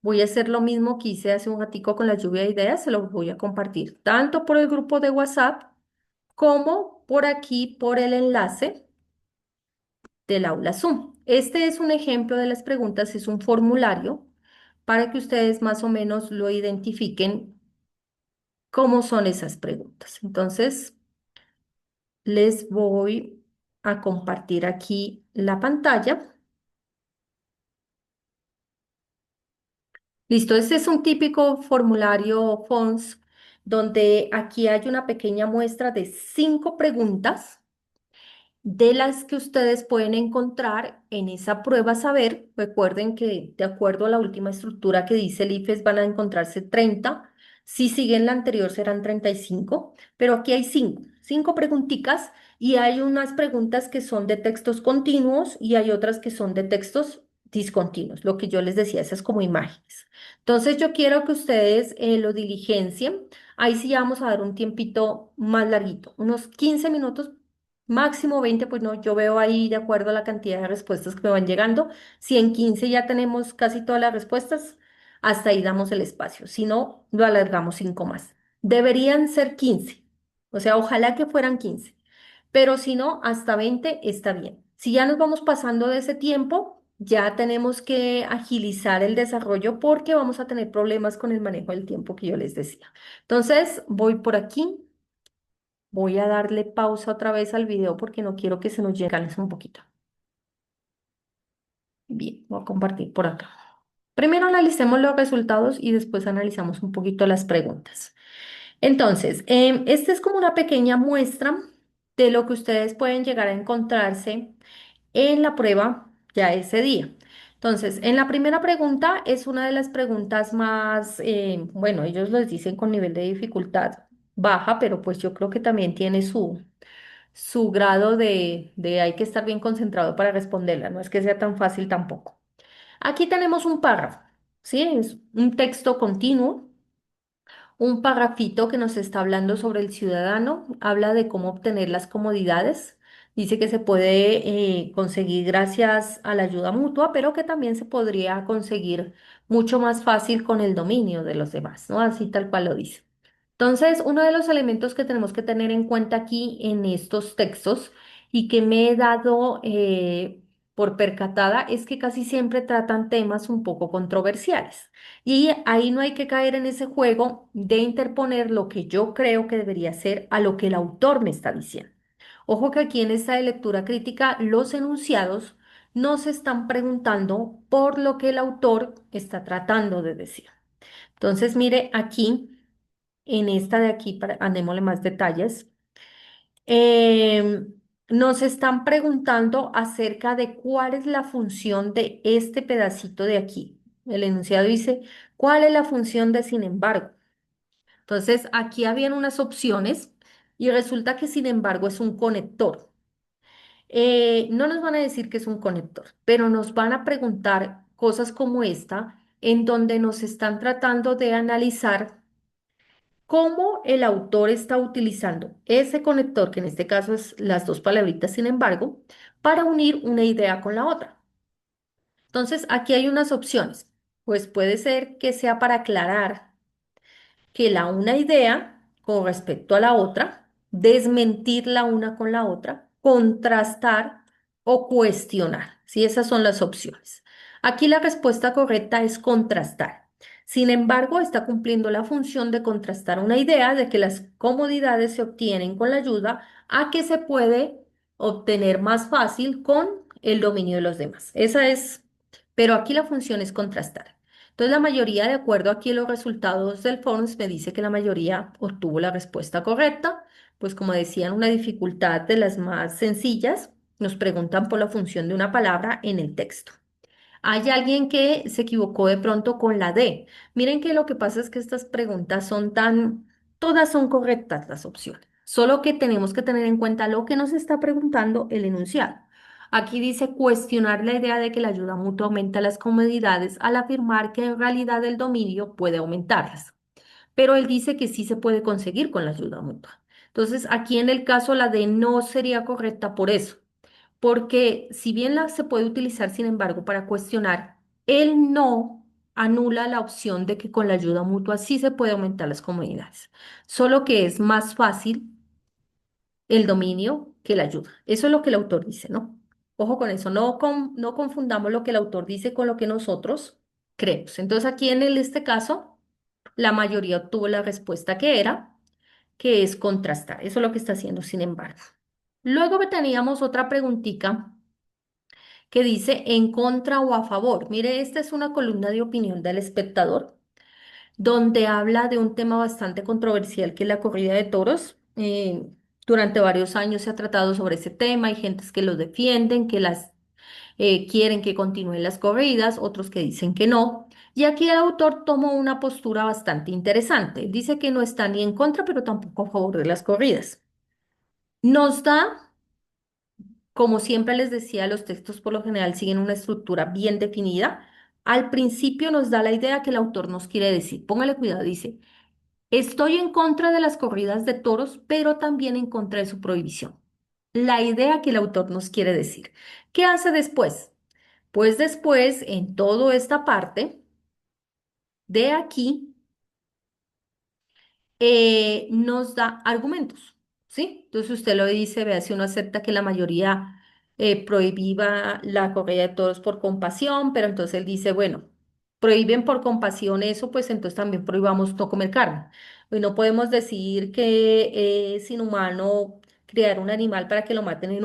Voy a hacer lo mismo que hice hace un ratico con la lluvia de ideas, se los voy a compartir tanto por el grupo de WhatsApp como por aquí, por el enlace del aula Zoom. Este es un ejemplo de las preguntas, es un formulario para que ustedes más o menos lo identifiquen cómo son esas preguntas. Entonces, les voy a compartir aquí la pantalla. Listo, este es un típico formulario FONS donde aquí hay una pequeña muestra de 5 preguntas de las que ustedes pueden encontrar en esa prueba saber. Recuerden que de acuerdo a la última estructura que dice el IFES van a encontrarse 30. Si siguen la anterior serán 35, pero aquí hay 5 preguntitas y hay unas preguntas que son de textos continuos y hay otras que son de textos discontinuos, lo que yo les decía, esas como imágenes. Entonces yo quiero que ustedes lo diligencien. Ahí sí vamos a dar un tiempito más larguito, unos 15 minutos. Máximo 20, pues no, yo veo ahí de acuerdo a la cantidad de respuestas que me van llegando. Si en 15 ya tenemos casi todas las respuestas, hasta ahí damos el espacio. Si no, lo alargamos 5 más. Deberían ser 15. O sea, ojalá que fueran 15. Pero si no, hasta 20 está bien. Si ya nos vamos pasando de ese tiempo, ya tenemos que agilizar el desarrollo porque vamos a tener problemas con el manejo del tiempo que yo les decía. Entonces, voy por aquí. Voy a darle pausa otra vez al video porque no quiero que se nos llegue un poquito. Bien, voy a compartir por acá. Primero analicemos los resultados y después analizamos un poquito las preguntas. Entonces, esta es como una pequeña muestra de lo que ustedes pueden llegar a encontrarse en la prueba ya ese día. Entonces, en la primera pregunta es una de las preguntas más, bueno, ellos les dicen con nivel de dificultad baja, pero pues yo creo que también tiene su grado de hay que estar bien concentrado para responderla, no es que sea tan fácil tampoco. Aquí tenemos un párrafo, ¿sí? Es un texto continuo, un párrafito que nos está hablando sobre el ciudadano, habla de cómo obtener las comodidades, dice que se puede conseguir gracias a la ayuda mutua, pero que también se podría conseguir mucho más fácil con el dominio de los demás, ¿no? Así tal cual lo dice. Entonces, uno de los elementos que tenemos que tener en cuenta aquí en estos textos y que me he dado por percatada es que casi siempre tratan temas un poco controversiales. Y ahí no hay que caer en ese juego de interponer lo que yo creo que debería ser a lo que el autor me está diciendo. Ojo que aquí en esta de lectura crítica los enunciados no se están preguntando por lo que el autor está tratando de decir. Entonces, mire aquí. en esta de aquí, para, andémosle más detalles, em, nos están preguntando acerca de cuál es la función de este pedacito de aquí. El enunciado dice, ¿cuál es la función de sin embargo? Entonces, aquí habían unas opciones y resulta que sin embargo es un conector. No nos van a decir que es un conector, pero nos van a preguntar cosas como esta, en donde nos están tratando de analizar cómo el autor está utilizando ese conector, que en este caso es las dos palabritas, sin embargo, para unir una idea con la otra. Entonces, aquí hay unas opciones. Pues puede ser que sea para aclarar que la una idea con respecto a la otra, desmentir la una con la otra, contrastar o cuestionar. Sí, esas son las opciones. Aquí la respuesta correcta es contrastar. Sin embargo, está cumpliendo la función de contrastar una idea de que las comodidades se obtienen con la ayuda a que se puede obtener más fácil con el dominio de los demás. Esa es, pero aquí la función es contrastar. Entonces, la mayoría, de acuerdo aquí a los resultados del Forms, me dice que la mayoría obtuvo la respuesta correcta. Pues como decían, una dificultad de las más sencillas, nos preguntan por la función de una palabra en el texto. Hay alguien que se equivocó de pronto con la D. Miren que lo que pasa es que estas preguntas son tan, todas son correctas las opciones, solo que tenemos que tener en cuenta lo que nos está preguntando el enunciado. Aquí dice cuestionar la idea de que la ayuda mutua aumenta las comodidades al afirmar que en realidad el dominio puede aumentarlas, pero él dice que sí se puede conseguir con la ayuda mutua. Entonces, aquí en el caso la D no sería correcta por eso porque si bien la se puede utilizar, sin embargo, para cuestionar, él no anula la opción de que con la ayuda mutua sí se puede aumentar las comunidades, solo que es más fácil el dominio que la ayuda. Eso es lo que el autor dice, ¿no? Ojo con eso, no confundamos lo que el autor dice con lo que nosotros creemos. Entonces, aquí en este caso, la mayoría obtuvo la respuesta que era, que es contrastar. Eso es lo que está haciendo, sin embargo. Luego teníamos otra preguntita que dice en contra o a favor. Mire, esta es una columna de opinión del espectador, donde habla de un tema bastante controversial que es la corrida de toros. Durante varios años se ha tratado sobre ese tema. Hay gentes que lo defienden, que las quieren que continúen las corridas, otros que dicen que no. Y aquí el autor tomó una postura bastante interesante. Dice que no está ni en contra, pero tampoco a favor de las corridas. Nos da como siempre les decía, los textos por lo general siguen una estructura bien definida. Al principio nos da la idea que el autor nos quiere decir. Póngale cuidado, dice, estoy en contra de las corridas de toros, pero también en contra de su prohibición. La idea que el autor nos quiere decir. ¿Qué hace después? Pues después, en toda esta parte de aquí, nos da argumentos, ¿sí? Entonces usted lo dice, vea si uno acepta que la mayoría prohibía la corrida de toros por compasión, pero entonces él dice, bueno, prohíben por compasión eso, pues entonces también prohibamos no comer carne. Y no podemos decir que es inhumano criar un animal para que lo maten en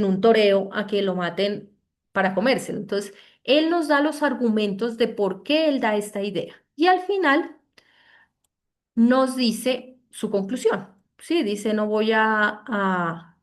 un toreo a que lo maten para comérselo. Entonces, él nos da los argumentos de por qué él da esta idea. Y al final nos dice su conclusión. Sí, dice, no voy a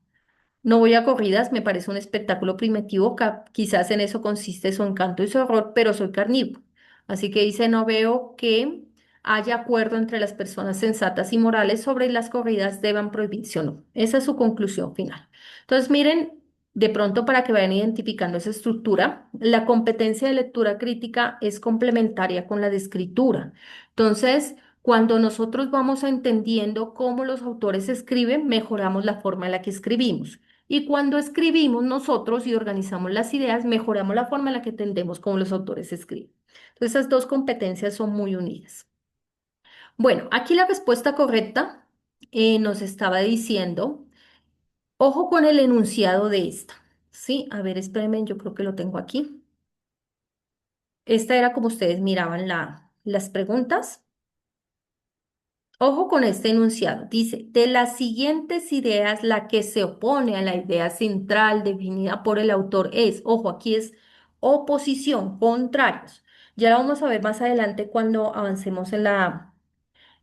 corridas, me parece un espectáculo primitivo, quizás en eso consiste su encanto y su horror, pero soy carnívoro. Así que dice, no veo que haya acuerdo entre las personas sensatas y morales sobre las corridas deban prohibirse o no. Esa es su conclusión final. Entonces, miren, de pronto para que vayan identificando esa estructura, la competencia de lectura crítica es complementaria con la de escritura. Entonces, cuando nosotros vamos entendiendo cómo los autores escriben, mejoramos la forma en la que escribimos. Y cuando escribimos nosotros y organizamos las ideas, mejoramos la forma en la que entendemos cómo los autores escriben. Entonces, esas dos competencias son muy unidas. Bueno, aquí la respuesta correcta nos estaba diciendo, ojo con el enunciado de esta. Sí, a ver, espérenme, yo creo que lo tengo aquí. Esta era como ustedes miraban las preguntas. Ojo con este enunciado. Dice, de las siguientes ideas, la que se opone a la idea central definida por el autor es, ojo, aquí es oposición, contrarios. Ya lo vamos a ver más adelante cuando avancemos en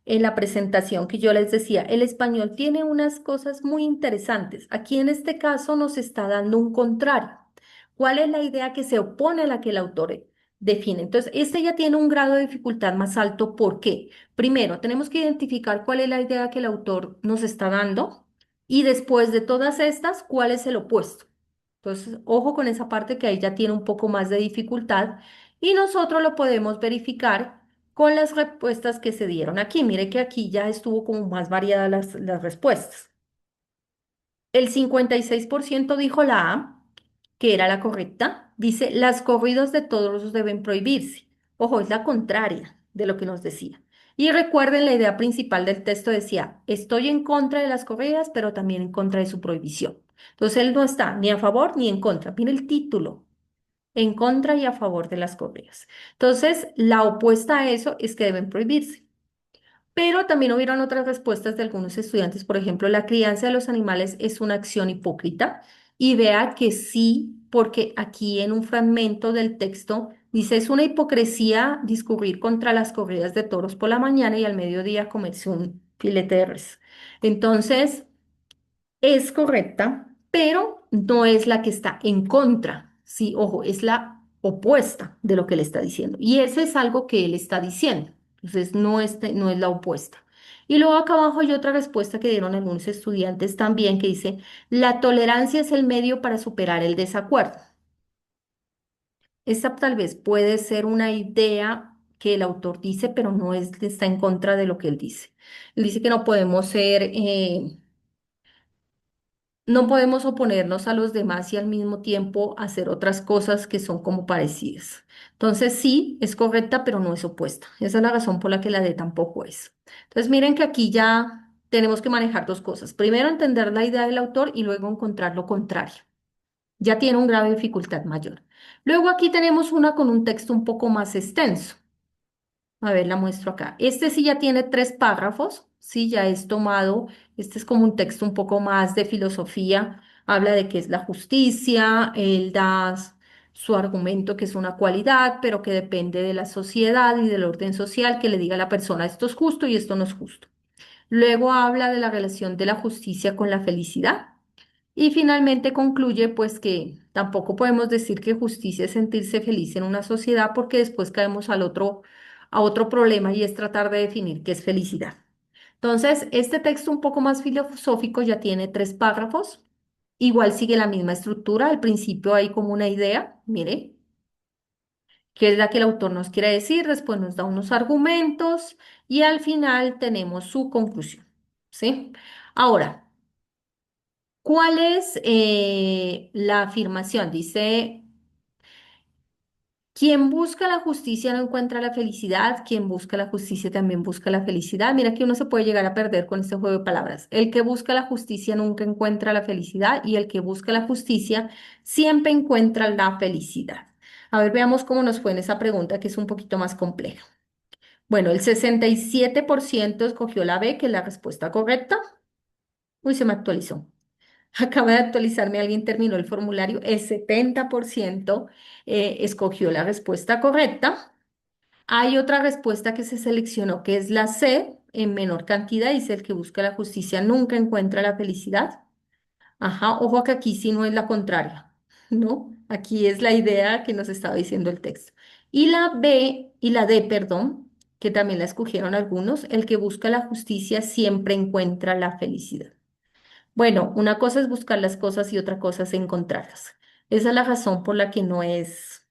en la presentación que yo les decía, el español tiene unas cosas muy interesantes. Aquí en este caso nos está dando un contrario. ¿Cuál es la idea que se opone a la que el autor define? Entonces, este ya tiene un grado de dificultad más alto. ¿Por qué? Primero, tenemos que identificar cuál es la idea que el autor nos está dando y después de todas estas, cuál es el opuesto. Entonces, ojo con esa parte que ahí ya tiene un poco más de dificultad y nosotros lo podemos verificar con las respuestas que se dieron aquí. Mire que aquí ya estuvo como más variadas las respuestas. El 56% dijo la A, que era la correcta. Dice, las corridas de toros deben prohibirse. Ojo, es la contraria de lo que nos decía. Y recuerden, la idea principal del texto decía, estoy en contra de las corridas, pero también en contra de su prohibición. Entonces, él no está ni a favor ni en contra. Mire el título, en contra y a favor de las corridas. Entonces, la opuesta a eso es que deben prohibirse. Pero también hubieron otras respuestas de algunos estudiantes, por ejemplo, la crianza de los animales es una acción hipócrita. Y vea que sí, porque aquí en un fragmento del texto dice, es una hipocresía discurrir contra las corridas de toros por la mañana y al mediodía comerse un filete de res. Entonces, es correcta, pero no es la que está en contra. Sí, ojo, es la opuesta de lo que él está diciendo. Y eso es algo que él está diciendo. Entonces, no es la opuesta. Y luego acá abajo hay otra respuesta que dieron algunos estudiantes también que dice, la tolerancia es el medio para superar el desacuerdo. Esta tal vez puede ser una idea que el autor dice, pero no es, está en contra de lo que él dice. Él dice que no podemos ser no podemos oponernos a los demás y al mismo tiempo hacer otras cosas que son como parecidas. Entonces sí, es correcta, pero no es opuesta. Esa es la razón por la que la D tampoco es. Entonces miren que aquí ya tenemos que manejar dos cosas. Primero entender la idea del autor y luego encontrar lo contrario. Ya tiene un grado de dificultad mayor. Luego aquí tenemos una con un texto un poco más extenso. A ver, la muestro acá. Este sí ya tiene 3 párrafos, sí, ya es tomado. Este es como un texto un poco más de filosofía. Habla de qué es la justicia, él da su argumento que es una cualidad, pero que depende de la sociedad y del orden social que le diga a la persona esto es justo y esto no es justo. Luego habla de la relación de la justicia con la felicidad. Y finalmente concluye pues que tampoco podemos decir que justicia es sentirse feliz en una sociedad porque después caemos a otro problema y es tratar de definir qué es felicidad. Entonces, este texto un poco más filosófico ya tiene 3 párrafos. Igual sigue la misma estructura. Al principio hay como una idea, mire, que es la que el autor nos quiere decir, después nos da unos argumentos y al final tenemos su conclusión. ¿Sí? Ahora, ¿cuál es la afirmación? Dice, quien busca la justicia no encuentra la felicidad, quien busca la justicia también busca la felicidad. Mira que uno se puede llegar a perder con este juego de palabras. El que busca la justicia nunca encuentra la felicidad y el que busca la justicia siempre encuentra la felicidad. A ver, veamos cómo nos fue en esa pregunta que es un poquito más compleja. Bueno, el 67% escogió la B, que es la respuesta correcta. Uy, se me actualizó. Acaba de actualizarme, alguien terminó el formulario. El 70% escogió la respuesta correcta. Hay otra respuesta que se seleccionó, que es la C, en menor cantidad. Dice el que busca la justicia nunca encuentra la felicidad. Ajá, ojo que aquí sí no es la contraria, ¿no? Aquí es la idea que nos estaba diciendo el texto. Y la B, y la D, perdón, que también la escogieron algunos, el que busca la justicia siempre encuentra la felicidad. Bueno, una cosa es buscar las cosas y otra cosa es encontrarlas. Esa es la razón por la que no es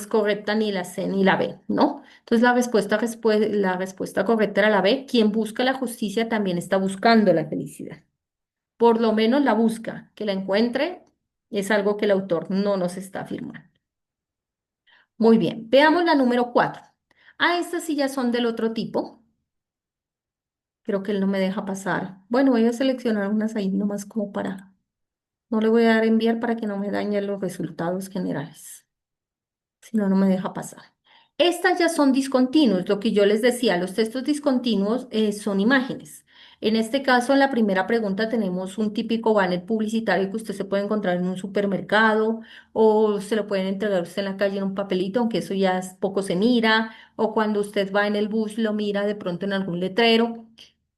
correcta ni la C ni la B, ¿no? Entonces la respuesta correcta era la B. Quien busca la justicia también está buscando la felicidad. Por lo menos la busca, que la encuentre, es algo que el autor no nos está afirmando. Muy bien, veamos la número 4. Ah, estas sí ya son del otro tipo. Creo que él no me deja pasar. Bueno, voy a seleccionar unas ahí nomás como para. No le voy a dar a enviar para que no me dañen los resultados generales. Si no, no me deja pasar. Estas ya son discontinuos. Lo que yo les decía, los textos discontinuos son imágenes. En este caso, en la primera pregunta tenemos un típico banner publicitario que usted se puede encontrar en un supermercado o se lo pueden entregar usted en la calle en un papelito, aunque eso ya poco se mira, o cuando usted va en el bus lo mira de pronto en algún letrero.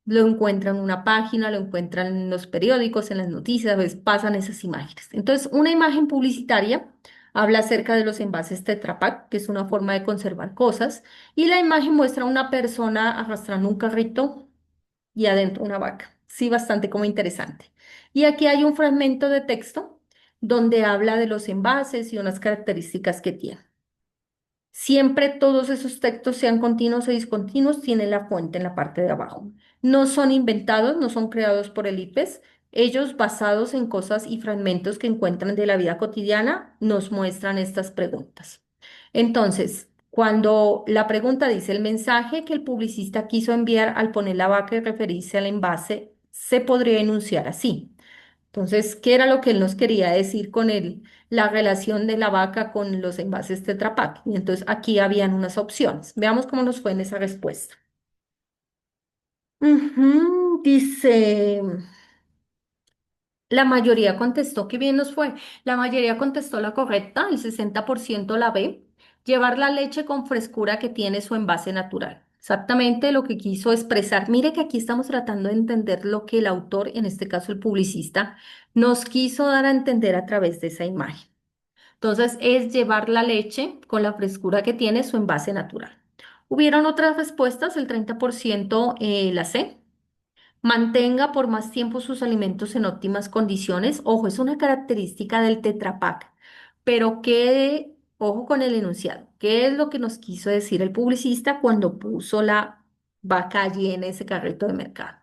Lo encuentran en una página, lo encuentran en los periódicos, en las noticias, a veces pasan esas imágenes. Entonces, una imagen publicitaria habla acerca de los envases Tetra Pak, que es una forma de conservar cosas, y la imagen muestra a una persona arrastrando un carrito y adentro una vaca. Sí, bastante como interesante. Y aquí hay un fragmento de texto donde habla de los envases y unas características que tienen. Siempre todos esos textos, sean continuos o discontinuos, tienen la fuente en la parte de abajo. No son inventados, no son creados por el IPES. Ellos, basados en cosas y fragmentos que encuentran de la vida cotidiana, nos muestran estas preguntas. Entonces, cuando la pregunta dice el mensaje que el publicista quiso enviar al poner la vaca y referirse al envase, se podría enunciar así. Entonces, ¿qué era lo que él nos quería decir con la relación de la vaca con los envases Tetra Pak? Y entonces aquí habían unas opciones. Veamos cómo nos fue en esa respuesta. Dice, la mayoría contestó, qué bien nos fue. La mayoría contestó la correcta, el 60% la B. Llevar la leche con frescura que tiene su envase natural. Exactamente lo que quiso expresar. Mire que aquí estamos tratando de entender lo que el autor, en este caso el publicista, nos quiso dar a entender a través de esa imagen. Entonces, es llevar la leche con la frescura que tiene su envase natural. Hubieron otras respuestas, el 30% la C. Mantenga por más tiempo sus alimentos en óptimas condiciones. Ojo, es una característica del Tetra Pak, pero ojo con el enunciado. ¿Qué es lo que nos quiso decir el publicista cuando puso la vaca allí en ese carrito de mercado?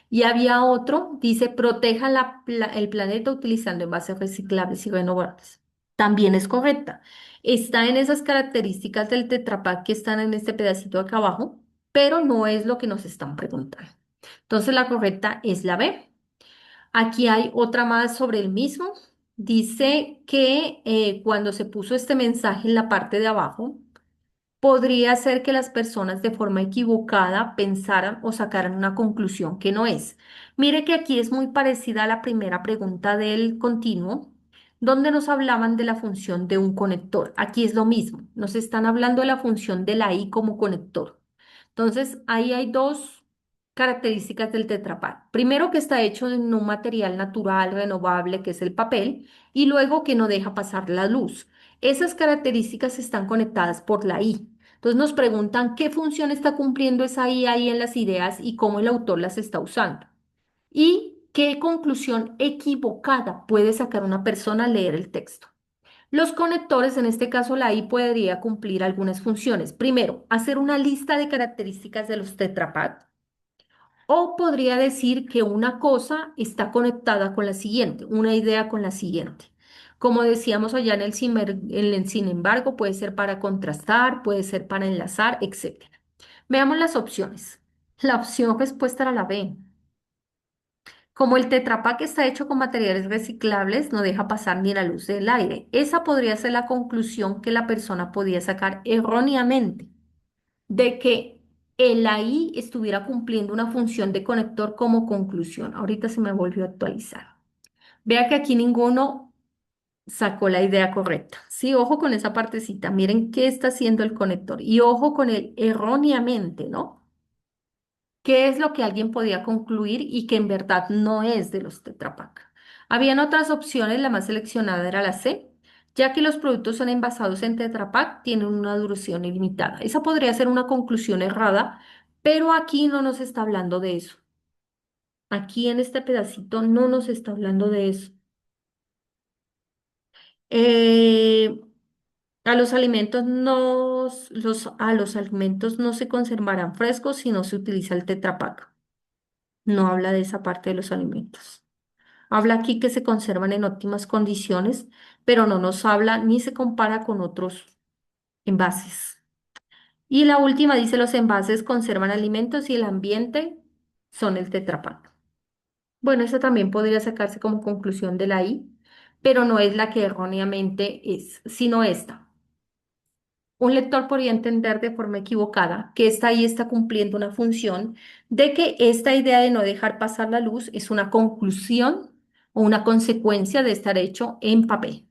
Y había otro, dice, proteja el planeta utilizando envases reciclables y renovables. También es correcta. Está en esas características del Tetra Pak que están en este pedacito de acá abajo, pero no es lo que nos están preguntando. Entonces la correcta es la B. Aquí hay otra más sobre el mismo. Dice que cuando se puso este mensaje en la parte de abajo, podría ser que las personas de forma equivocada pensaran o sacaran una conclusión que no es. Mire que aquí es muy parecida a la primera pregunta del continuo, donde nos hablaban de la función de un conector. Aquí es lo mismo, nos están hablando de la función de la I como conector. Entonces, ahí hay dos características del Tetra Pak. Primero, que está hecho de un material natural, renovable, que es el papel, y luego que no deja pasar la luz. Esas características están conectadas por la I. Entonces nos preguntan qué función está cumpliendo esa I ahí en las ideas y cómo el autor las está usando. Y qué conclusión equivocada puede sacar una persona al leer el texto. Los conectores, en este caso la I, podría cumplir algunas funciones. Primero, hacer una lista de características de los Tetra Pak. O podría decir que una cosa está conectada con la siguiente, una idea con la siguiente. Como decíamos allá en sin embargo, puede ser para contrastar, puede ser para enlazar, etcétera. Veamos las opciones. La opción respuesta era la B. Como el Tetra Pak está hecho con materiales reciclables, no deja pasar ni la luz del aire. Esa podría ser la conclusión que la persona podía sacar erróneamente de que el AI estuviera cumpliendo una función de conector como conclusión. Ahorita se me volvió a actualizar. Vea que aquí ninguno sacó la idea correcta. Sí, ojo con esa partecita. Miren qué está haciendo el conector. Y ojo con el erróneamente, ¿no? ¿Qué es lo que alguien podía concluir y que en verdad no es de los Tetra Pak? Habían otras opciones, la más seleccionada era la C, ya que los productos son envasados en Tetra Pak, tienen una duración ilimitada. Esa podría ser una conclusión errada, pero aquí no nos está hablando de eso. Aquí en este pedacito no nos está hablando de eso. Eh, a los alimentos a los alimentos no se conservarán frescos si no se utiliza el Tetra Pak. No habla de esa parte de los alimentos. Habla aquí que se conservan en óptimas condiciones, pero no nos habla ni se compara con otros envases. Y la última dice los envases conservan alimentos y el ambiente son el Tetra Pak. Bueno, esa también podría sacarse como conclusión de la I, pero no es la que erróneamente es, sino esta. Un lector podría entender de forma equivocada que esta ahí está cumpliendo una función de que esta idea de no dejar pasar la luz es una conclusión o una consecuencia de estar hecho en papel,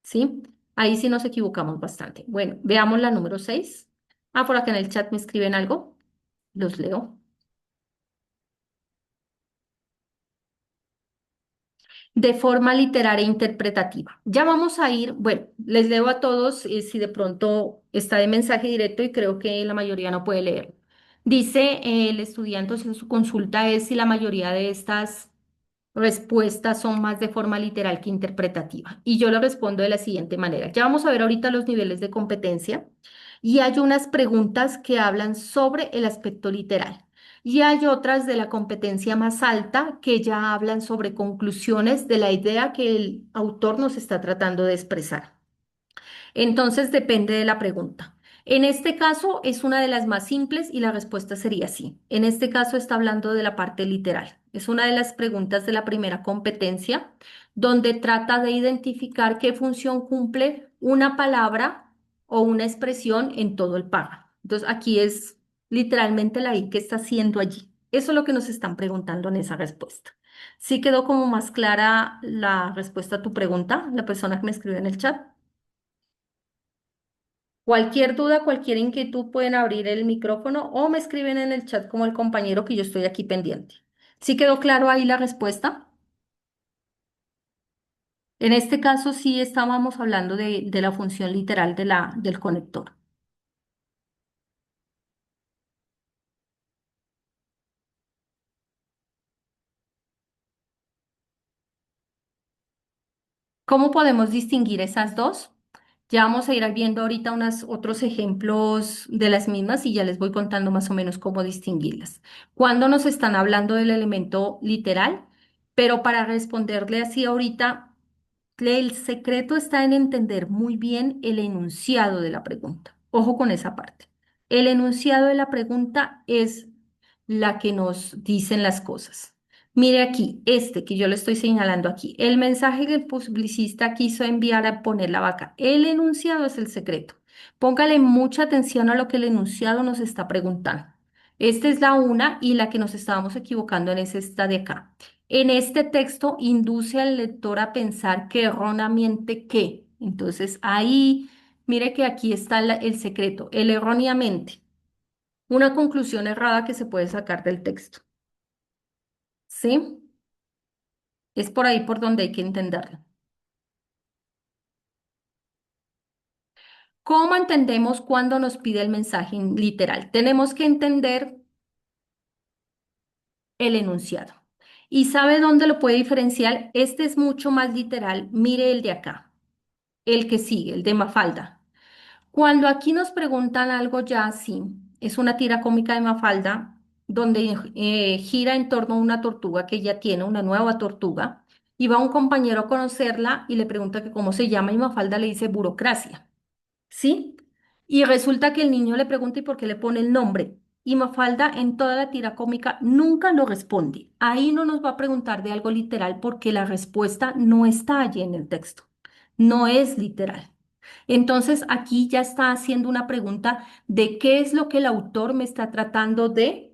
¿sí? Ahí sí nos equivocamos bastante. Bueno, veamos la número 6. Ah, por acá en el chat me escriben algo. Los leo. De forma literaria e interpretativa. Ya vamos a ir, bueno, les leo a todos si de pronto está de mensaje directo y creo que la mayoría no puede leer. Dice el estudiante, en su consulta es si la mayoría de estas respuestas son más de forma literal que interpretativa. Y yo le respondo de la siguiente manera. Ya vamos a ver ahorita los niveles de competencia y hay unas preguntas que hablan sobre el aspecto literal. Y hay otras de la competencia más alta que ya hablan sobre conclusiones de la idea que el autor nos está tratando de expresar. Entonces depende de la pregunta. En este caso es una de las más simples y la respuesta sería sí. En este caso está hablando de la parte literal. Es una de las preguntas de la primera competencia donde trata de identificar qué función cumple una palabra o una expresión en todo el párrafo. Entonces aquí es literalmente la I que está haciendo allí. Eso es lo que nos están preguntando en esa respuesta. ¿Sí quedó como más clara la respuesta a tu pregunta, la persona que me escribió en el chat? Cualquier duda, cualquier inquietud pueden abrir el micrófono o me escriben en el chat como el compañero que yo estoy aquí pendiente. ¿Sí quedó claro ahí la respuesta? En este caso sí estábamos hablando de la función literal del conector. ¿Cómo podemos distinguir esas dos? Ya vamos a ir viendo ahorita otros ejemplos de las mismas y ya les voy contando más o menos cómo distinguirlas. Cuando nos están hablando del elemento literal, pero para responderle así ahorita, el secreto está en entender muy bien el enunciado de la pregunta. Ojo con esa parte. El enunciado de la pregunta es la que nos dicen las cosas. Mire aquí, este que yo le estoy señalando aquí, el mensaje que el publicista quiso enviar a poner la vaca. El enunciado es el secreto. Póngale mucha atención a lo que el enunciado nos está preguntando. Esta es la una y la que nos estábamos equivocando en es esta de acá. En este texto induce al lector a pensar que erróneamente qué. Entonces ahí, mire que aquí está el secreto, el erróneamente. Una conclusión errada que se puede sacar del texto. ¿Sí? Es por ahí por donde hay que entenderlo. ¿Cómo entendemos cuando nos pide el mensaje literal? Tenemos que entender el enunciado. ¿Y sabe dónde lo puede diferenciar? Este es mucho más literal. Mire el de acá, el que sigue, el de Mafalda. Cuando aquí nos preguntan algo ya así, es una tira cómica de Mafalda donde gira en torno a una tortuga que ella tiene, una nueva tortuga, y va un compañero a conocerla y le pregunta que cómo se llama y Mafalda le dice burocracia, ¿sí? Y resulta que el niño le pregunta y por qué le pone el nombre. Y Mafalda en toda la tira cómica nunca lo responde. Ahí no nos va a preguntar de algo literal porque la respuesta no está allí en el texto. No es literal. Entonces aquí ya está haciendo una pregunta de qué es lo que el autor me está tratando de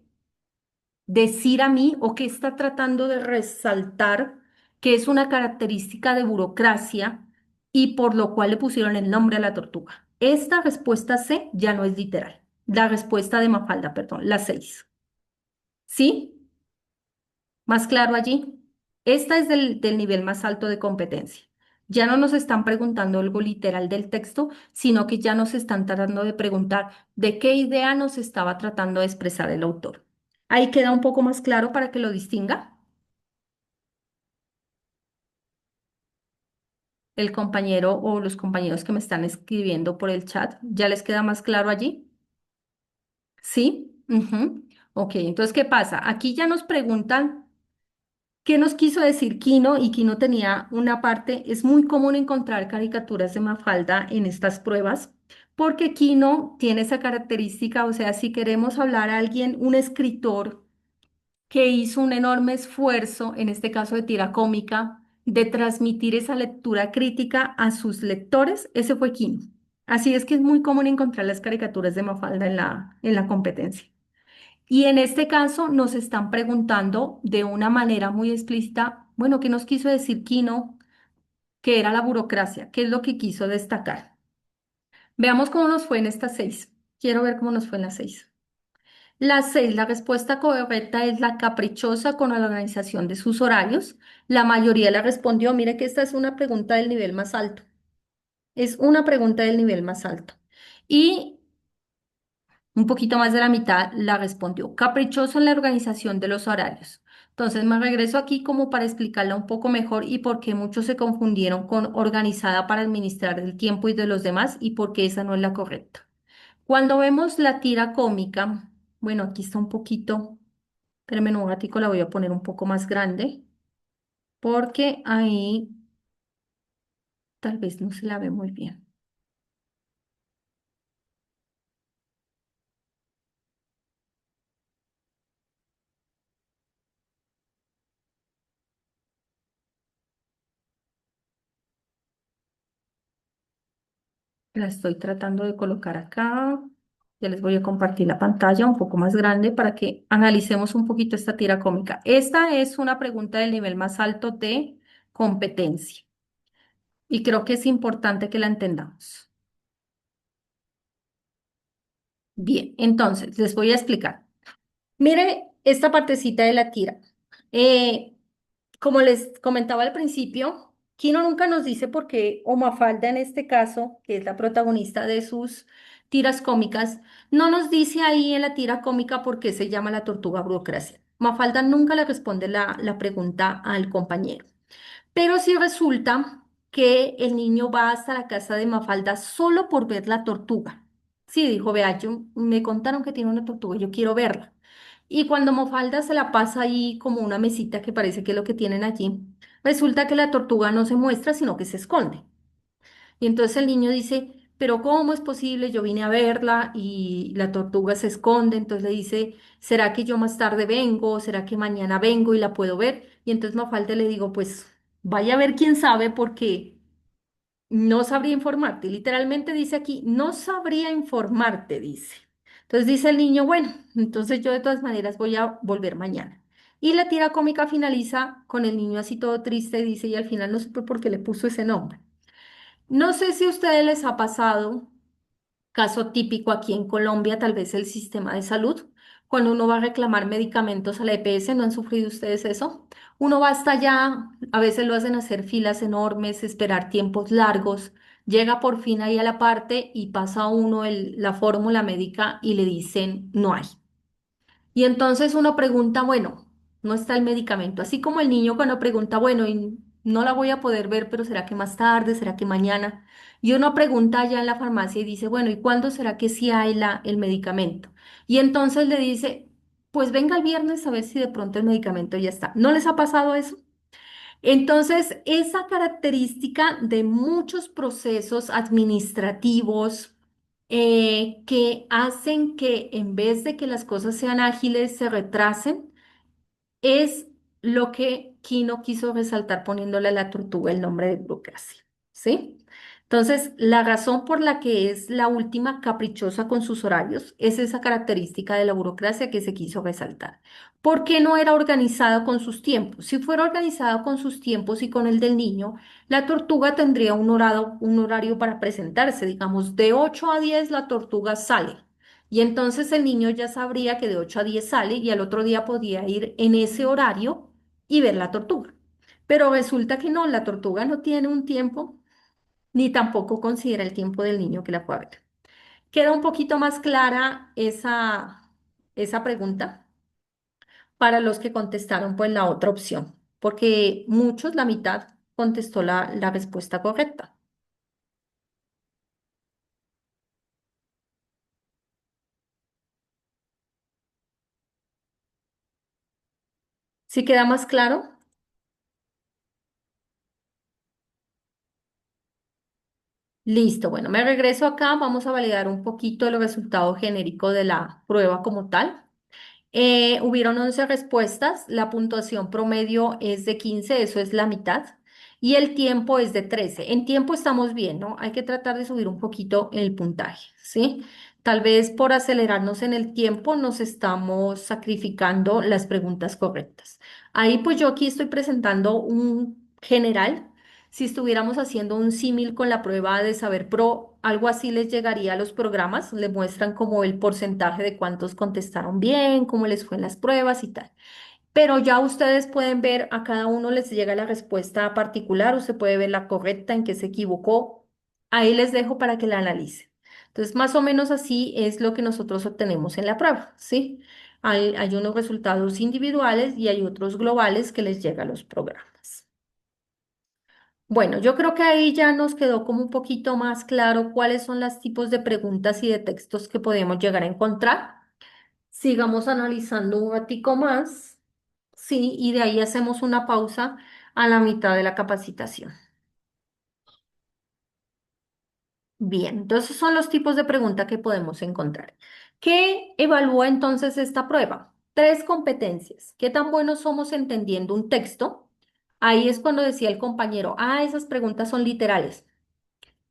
decir a mí o qué está tratando de resaltar que es una característica de burocracia y por lo cual le pusieron el nombre a la tortuga. Esta respuesta C ya no es literal. La respuesta de Mafalda, perdón, la 6. ¿Sí? ¿Más claro allí? Esta es del nivel más alto de competencia. Ya no nos están preguntando algo literal del texto, sino que ya nos están tratando de preguntar de qué idea nos estaba tratando de expresar el autor. Ahí queda un poco más claro para que lo distinga. El compañero o los compañeros que me están escribiendo por el chat, ¿ya les queda más claro allí? ¿Sí? Ujú. Ok, entonces, ¿qué pasa? Aquí ya nos preguntan. ¿Qué nos quiso decir Kino? Y Kino tenía una parte, es muy común encontrar caricaturas de Mafalda en estas pruebas, porque Kino tiene esa característica, o sea, si queremos hablar a alguien, un escritor que hizo un enorme esfuerzo, en este caso de tira cómica, de transmitir esa lectura crítica a sus lectores, ese fue Kino. Así es que es muy común encontrar las caricaturas de Mafalda en la competencia. Y en este caso nos están preguntando de una manera muy explícita, bueno, ¿qué nos quiso decir Kino? Que era la burocracia, ¿qué es lo que quiso destacar? Veamos cómo nos fue en estas seis. Quiero ver cómo nos fue en las seis. Las seis, la respuesta correcta es la caprichosa con la organización de sus horarios. La mayoría la respondió. Mire que esta es una pregunta del nivel más alto. Es una pregunta del nivel más alto. Y un poquito más de la mitad la respondió. Caprichoso en la organización de los horarios. Entonces me regreso aquí como para explicarla un poco mejor y por qué muchos se confundieron con organizada para administrar el tiempo y de los demás y por qué esa no es la correcta. Cuando vemos la tira cómica, bueno, aquí está un poquito, espérame un ratico, la voy a poner un poco más grande porque ahí tal vez no se la ve muy bien. La estoy tratando de colocar acá. Ya les voy a compartir la pantalla un poco más grande para que analicemos un poquito esta tira cómica. Esta es una pregunta del nivel más alto de competencia y creo que es importante que la entendamos. Bien, entonces les voy a explicar. Mire esta partecita de la tira. Eh, Como les comentaba al principio, Kino nunca nos dice por qué, o Mafalda en este caso, que es la protagonista de sus tiras cómicas, no nos dice ahí en la tira cómica por qué se llama la tortuga burocracia. Mafalda nunca le responde la pregunta al compañero. Pero sí resulta que el niño va hasta la casa de Mafalda solo por ver la tortuga. Sí, dijo, vea, me contaron que tiene una tortuga, yo quiero verla. Y cuando Mafalda se la pasa ahí como una mesita que parece que es lo que tienen allí, resulta que la tortuga no se muestra, sino que se esconde. Y entonces el niño dice, pero ¿cómo es posible? Yo vine a verla y la tortuga se esconde. Entonces le dice, ¿será que yo más tarde vengo? ¿Será que mañana vengo y la puedo ver? Y entonces Mafalda le digo, pues vaya a ver quién sabe porque no sabría informarte. Literalmente dice aquí, no sabría informarte, dice. Entonces dice el niño, bueno, entonces yo de todas maneras voy a volver mañana. Y la tira cómica finaliza con el niño así todo triste, dice, y al final no supe por qué le puso ese nombre. No sé si a ustedes les ha pasado, caso típico aquí en Colombia, tal vez el sistema de salud, cuando uno va a reclamar medicamentos a la EPS, ¿no han sufrido ustedes eso? Uno va hasta allá, a veces lo hacen hacer filas enormes, esperar tiempos largos, llega por fin ahí a la parte y pasa uno la fórmula médica y le dicen no hay. Y entonces uno pregunta, bueno, no está el medicamento. Así como el niño cuando pregunta, bueno, y no la voy a poder ver, pero ¿será que más tarde? ¿Será que mañana? Y uno pregunta allá en la farmacia y dice, bueno, ¿y cuándo será que sí hay el medicamento? Y entonces le dice, pues venga el viernes a ver si de pronto el medicamento ya está. ¿No les ha pasado eso? Entonces, esa característica de muchos procesos administrativos que hacen que en vez de que las cosas sean ágiles, se retrasen, es lo que Kino quiso resaltar poniéndole a la tortuga el nombre de burocracia, ¿sí? Entonces, la razón por la que es la última caprichosa con sus horarios es esa característica de la burocracia que se quiso resaltar. ¿Por qué no era organizado con sus tiempos? Si fuera organizado con sus tiempos y con el del niño, la tortuga tendría un horario para presentarse, digamos, de 8 a 10 la tortuga sale. Y entonces el niño ya sabría que de 8 a 10 sale y al otro día podía ir en ese horario y ver la tortuga. Pero resulta que no, la tortuga no tiene un tiempo ni tampoco considera el tiempo del niño que la fue a ver. Queda un poquito más clara esa pregunta para los que contestaron pues la otra opción, porque muchos, la mitad, contestó la respuesta correcta. ¿Sí queda más claro? Listo, bueno, me regreso acá, vamos a validar un poquito el resultado genérico de la prueba como tal. Hubieron 11 respuestas, la puntuación promedio es de 15, eso es la mitad. y el tiempo es de 13. En tiempo estamos bien, ¿no? Hay que tratar de subir un poquito el puntaje, ¿sí? Tal vez por acelerarnos en el tiempo nos estamos sacrificando las preguntas correctas. Ahí pues yo aquí estoy presentando un general. Si estuviéramos haciendo un símil con la prueba de Saber Pro, algo así les llegaría a los programas, le muestran como el porcentaje de cuántos contestaron bien, cómo les fue en las pruebas y tal. Pero ya ustedes pueden ver, a cada uno les llega la respuesta particular, usted puede ver la correcta, en qué se equivocó. Ahí les dejo para que la analicen. Entonces, más o menos así es lo que nosotros obtenemos en la prueba, ¿sí? Hay unos resultados individuales y hay otros globales que les llega a los programas. Bueno, yo creo que ahí ya nos quedó como un poquito más claro cuáles son los tipos de preguntas y de textos que podemos llegar a encontrar. Sigamos analizando un ratico más, sí, y de ahí hacemos una pausa a la mitad de la capacitación. Bien, entonces son los tipos de pregunta que podemos encontrar. ¿Qué evalúa entonces esta prueba? Tres competencias. ¿Qué tan buenos somos entendiendo un texto? Ahí es cuando decía el compañero, esas preguntas son literales.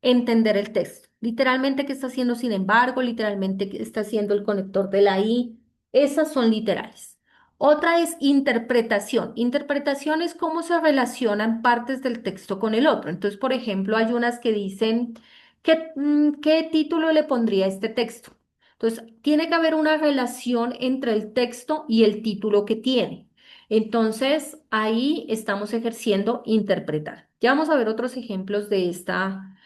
Entender el texto. Literalmente, ¿qué está haciendo sin embargo? Literalmente, ¿qué está haciendo el conector de la I? Esas son literales. Otra es interpretación. Interpretación es cómo se relacionan partes del texto con el otro. Entonces, por ejemplo, hay unas que dicen, ¿qué título le pondría a este texto? Entonces, tiene que haber una relación entre el texto y el título que tiene. Entonces, ahí estamos ejerciendo interpretar. Ya vamos a ver otros ejemplos de esta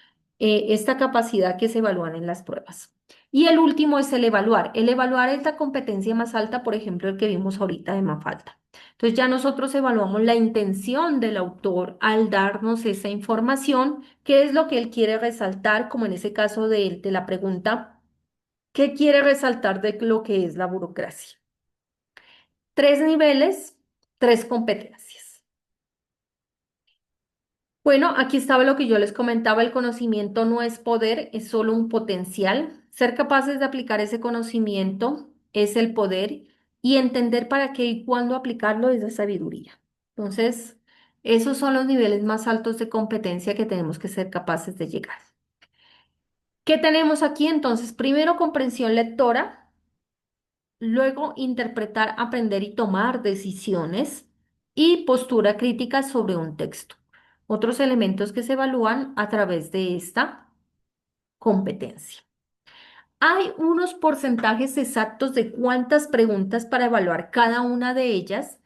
capacidad que se evalúan en las pruebas. Y el último es el evaluar. El evaluar es la competencia más alta, por ejemplo, el que vimos ahorita de Mafalda. Entonces ya nosotros evaluamos la intención del autor al darnos esa información, qué es lo que él quiere resaltar, como en ese caso de la pregunta, ¿qué quiere resaltar de lo que es la burocracia? Tres niveles, tres competencias. Bueno, aquí estaba lo que yo les comentaba, el conocimiento no es poder, es solo un potencial. Ser capaces de aplicar ese conocimiento es el poder y entender para qué y cuándo aplicarlo es la sabiduría. Entonces, esos son los niveles más altos de competencia que tenemos que ser capaces de llegar. ¿Qué tenemos aquí entonces? Primero, comprensión lectora, luego interpretar, aprender y tomar decisiones y postura crítica sobre un texto. Otros elementos que se evalúan a través de esta competencia. Hay unos porcentajes exactos de cuántas preguntas para evaluar cada una de ellas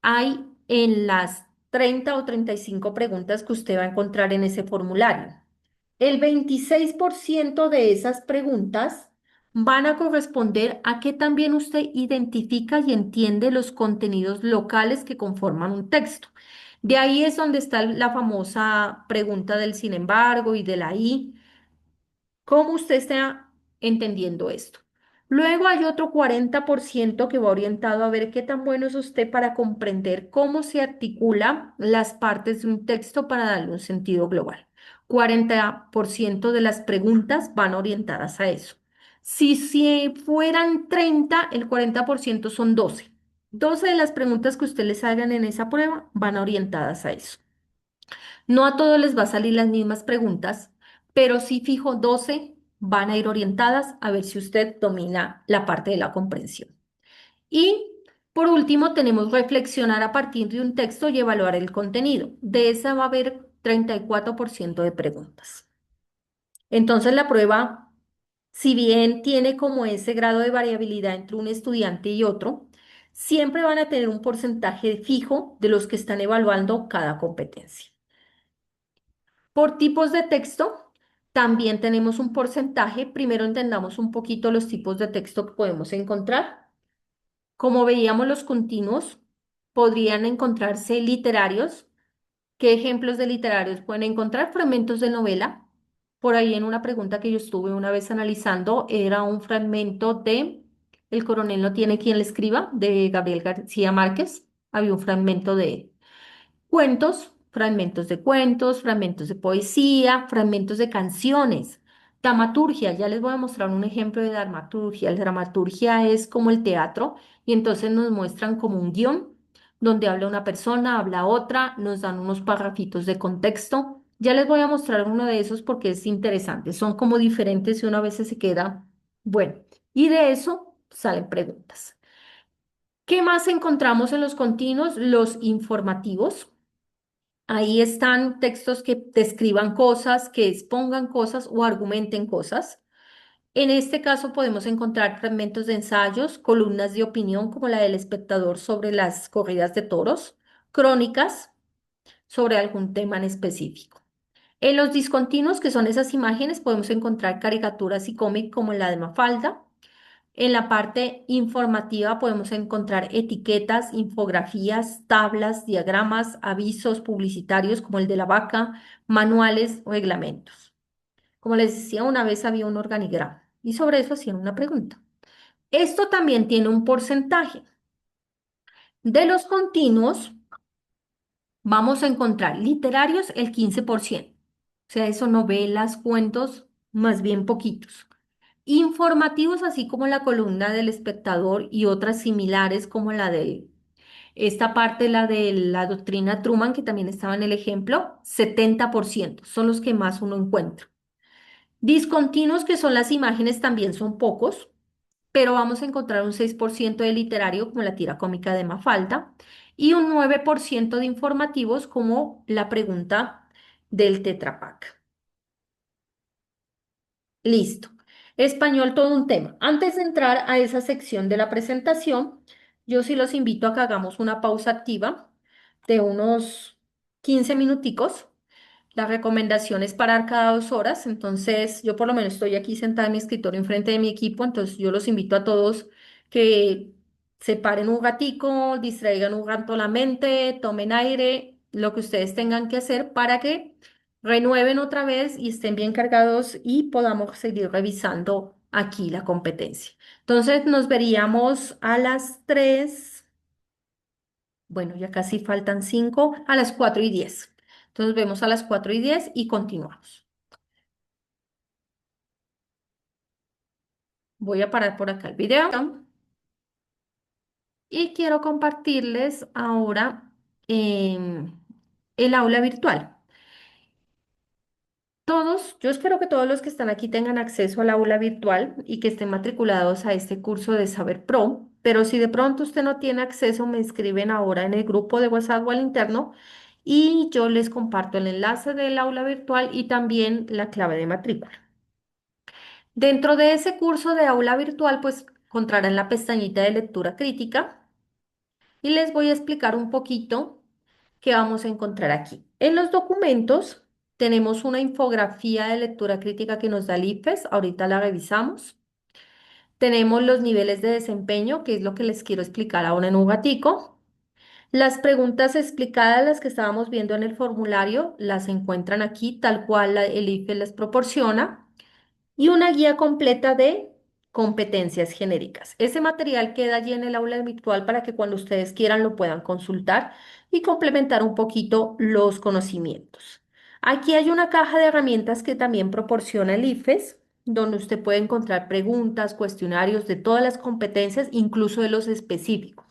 hay en las 30 o 35 preguntas que usted va a encontrar en ese formulario. El 26% de esas preguntas van a corresponder a que también usted identifica y entiende los contenidos locales que conforman un texto. De ahí es donde está la famosa pregunta del sin embargo y de la I. ¿Cómo usted está entendiendo esto? Luego hay otro 40% que va orientado a ver qué tan bueno es usted para comprender cómo se articulan las partes de un texto para darle un sentido global. 40% de las preguntas van orientadas a eso. Si fueran 30, el 40% son 12. 12 de las preguntas que usted les hagan en esa prueba van orientadas a eso. No a todos les va a salir las mismas preguntas, pero sí fijo 12 van a ir orientadas a ver si usted domina la parte de la comprensión. Y por último, tenemos reflexionar a partir de un texto y evaluar el contenido. De esa va a haber 34% de preguntas. Entonces, la prueba, si bien tiene como ese grado de variabilidad entre un estudiante y otro, siempre van a tener un porcentaje fijo de los que están evaluando cada competencia. Por tipos de texto, también tenemos un porcentaje. Primero entendamos un poquito los tipos de texto que podemos encontrar. Como veíamos, los continuos podrían encontrarse literarios. ¿Qué ejemplos de literarios pueden encontrar? Fragmentos de novela. Por ahí en una pregunta que yo estuve una vez analizando, era un fragmento de El coronel no tiene quien le escriba, de Gabriel García Márquez. Había un fragmento de él. Cuentos, fragmentos de poesía, fragmentos de canciones. Dramaturgia, ya les voy a mostrar un ejemplo de dramaturgia. La dramaturgia es como el teatro y entonces nos muestran como un guión. donde habla una persona, habla otra, nos dan unos parrafitos de contexto. Ya les voy a mostrar uno de esos porque es interesante. Son como diferentes y uno a veces se queda, bueno, y de eso salen preguntas. ¿Qué más encontramos en los continuos? Los informativos. Ahí están textos que describan cosas, que expongan cosas o argumenten cosas. En este caso podemos encontrar fragmentos de ensayos, columnas de opinión como la del espectador sobre las corridas de toros, crónicas sobre algún tema en específico. En los discontinuos, que son esas imágenes, podemos encontrar caricaturas y cómic como la de Mafalda. En la parte informativa podemos encontrar etiquetas, infografías, tablas, diagramas, avisos publicitarios como el de la vaca, manuales o reglamentos. Como les decía, una vez había un organigrama y sobre eso hacían una pregunta. Esto también tiene un porcentaje. De los continuos, vamos a encontrar literarios el 15%. O sea, eso novelas, cuentos, más bien poquitos. Informativos, así como la columna del espectador y otras similares como la de esta parte, la de la doctrina Truman, que también estaba en el ejemplo, 70% son los que más uno encuentra. Discontinuos, que son las imágenes, también son pocos, pero vamos a encontrar un 6% de literario como la tira cómica de Mafalda y un 9% de informativos como la pregunta del Tetra Pak. Listo. Español, todo un tema. Antes de entrar a esa sección de la presentación, yo sí los invito a que hagamos una pausa activa de unos 15 minuticos. La recomendación es parar cada 2 horas, entonces yo por lo menos estoy aquí sentada en mi escritorio enfrente de mi equipo, entonces yo los invito a todos que se paren un ratico, distraigan un rato la mente, tomen aire, lo que ustedes tengan que hacer para que renueven otra vez y estén bien cargados y podamos seguir revisando aquí la competencia. Entonces nos veríamos a las 3. Bueno, ya casi faltan 5, a las 4:10. Entonces vemos a las 4:10 y continuamos. Voy a parar por acá el video y quiero compartirles ahora em, el aula virtual. Todos, yo espero que todos los que están aquí tengan acceso al aula virtual y que estén matriculados a este curso de Saber Pro, pero si de pronto usted no tiene acceso, me escriben ahora en el grupo de WhatsApp o al interno y yo les comparto el enlace del aula virtual y también la clave de matrícula. Dentro de ese curso de aula virtual, pues encontrarán la pestañita de lectura crítica y les voy a explicar un poquito qué vamos a encontrar aquí. En los documentos tenemos una infografía de lectura crítica que nos da el IFES, ahorita la revisamos. Tenemos los niveles de desempeño, que es lo que les quiero explicar ahora en un ratico. Las preguntas explicadas, las que estábamos viendo en el formulario, las encuentran aquí, tal cual el IFES les proporciona y una guía completa de competencias genéricas. Ese material queda allí en el aula virtual para que cuando ustedes quieran lo puedan consultar y complementar un poquito los conocimientos. Aquí hay una caja de herramientas que también proporciona el IFES, donde usted puede encontrar preguntas, cuestionarios de todas las competencias, incluso de los específicos,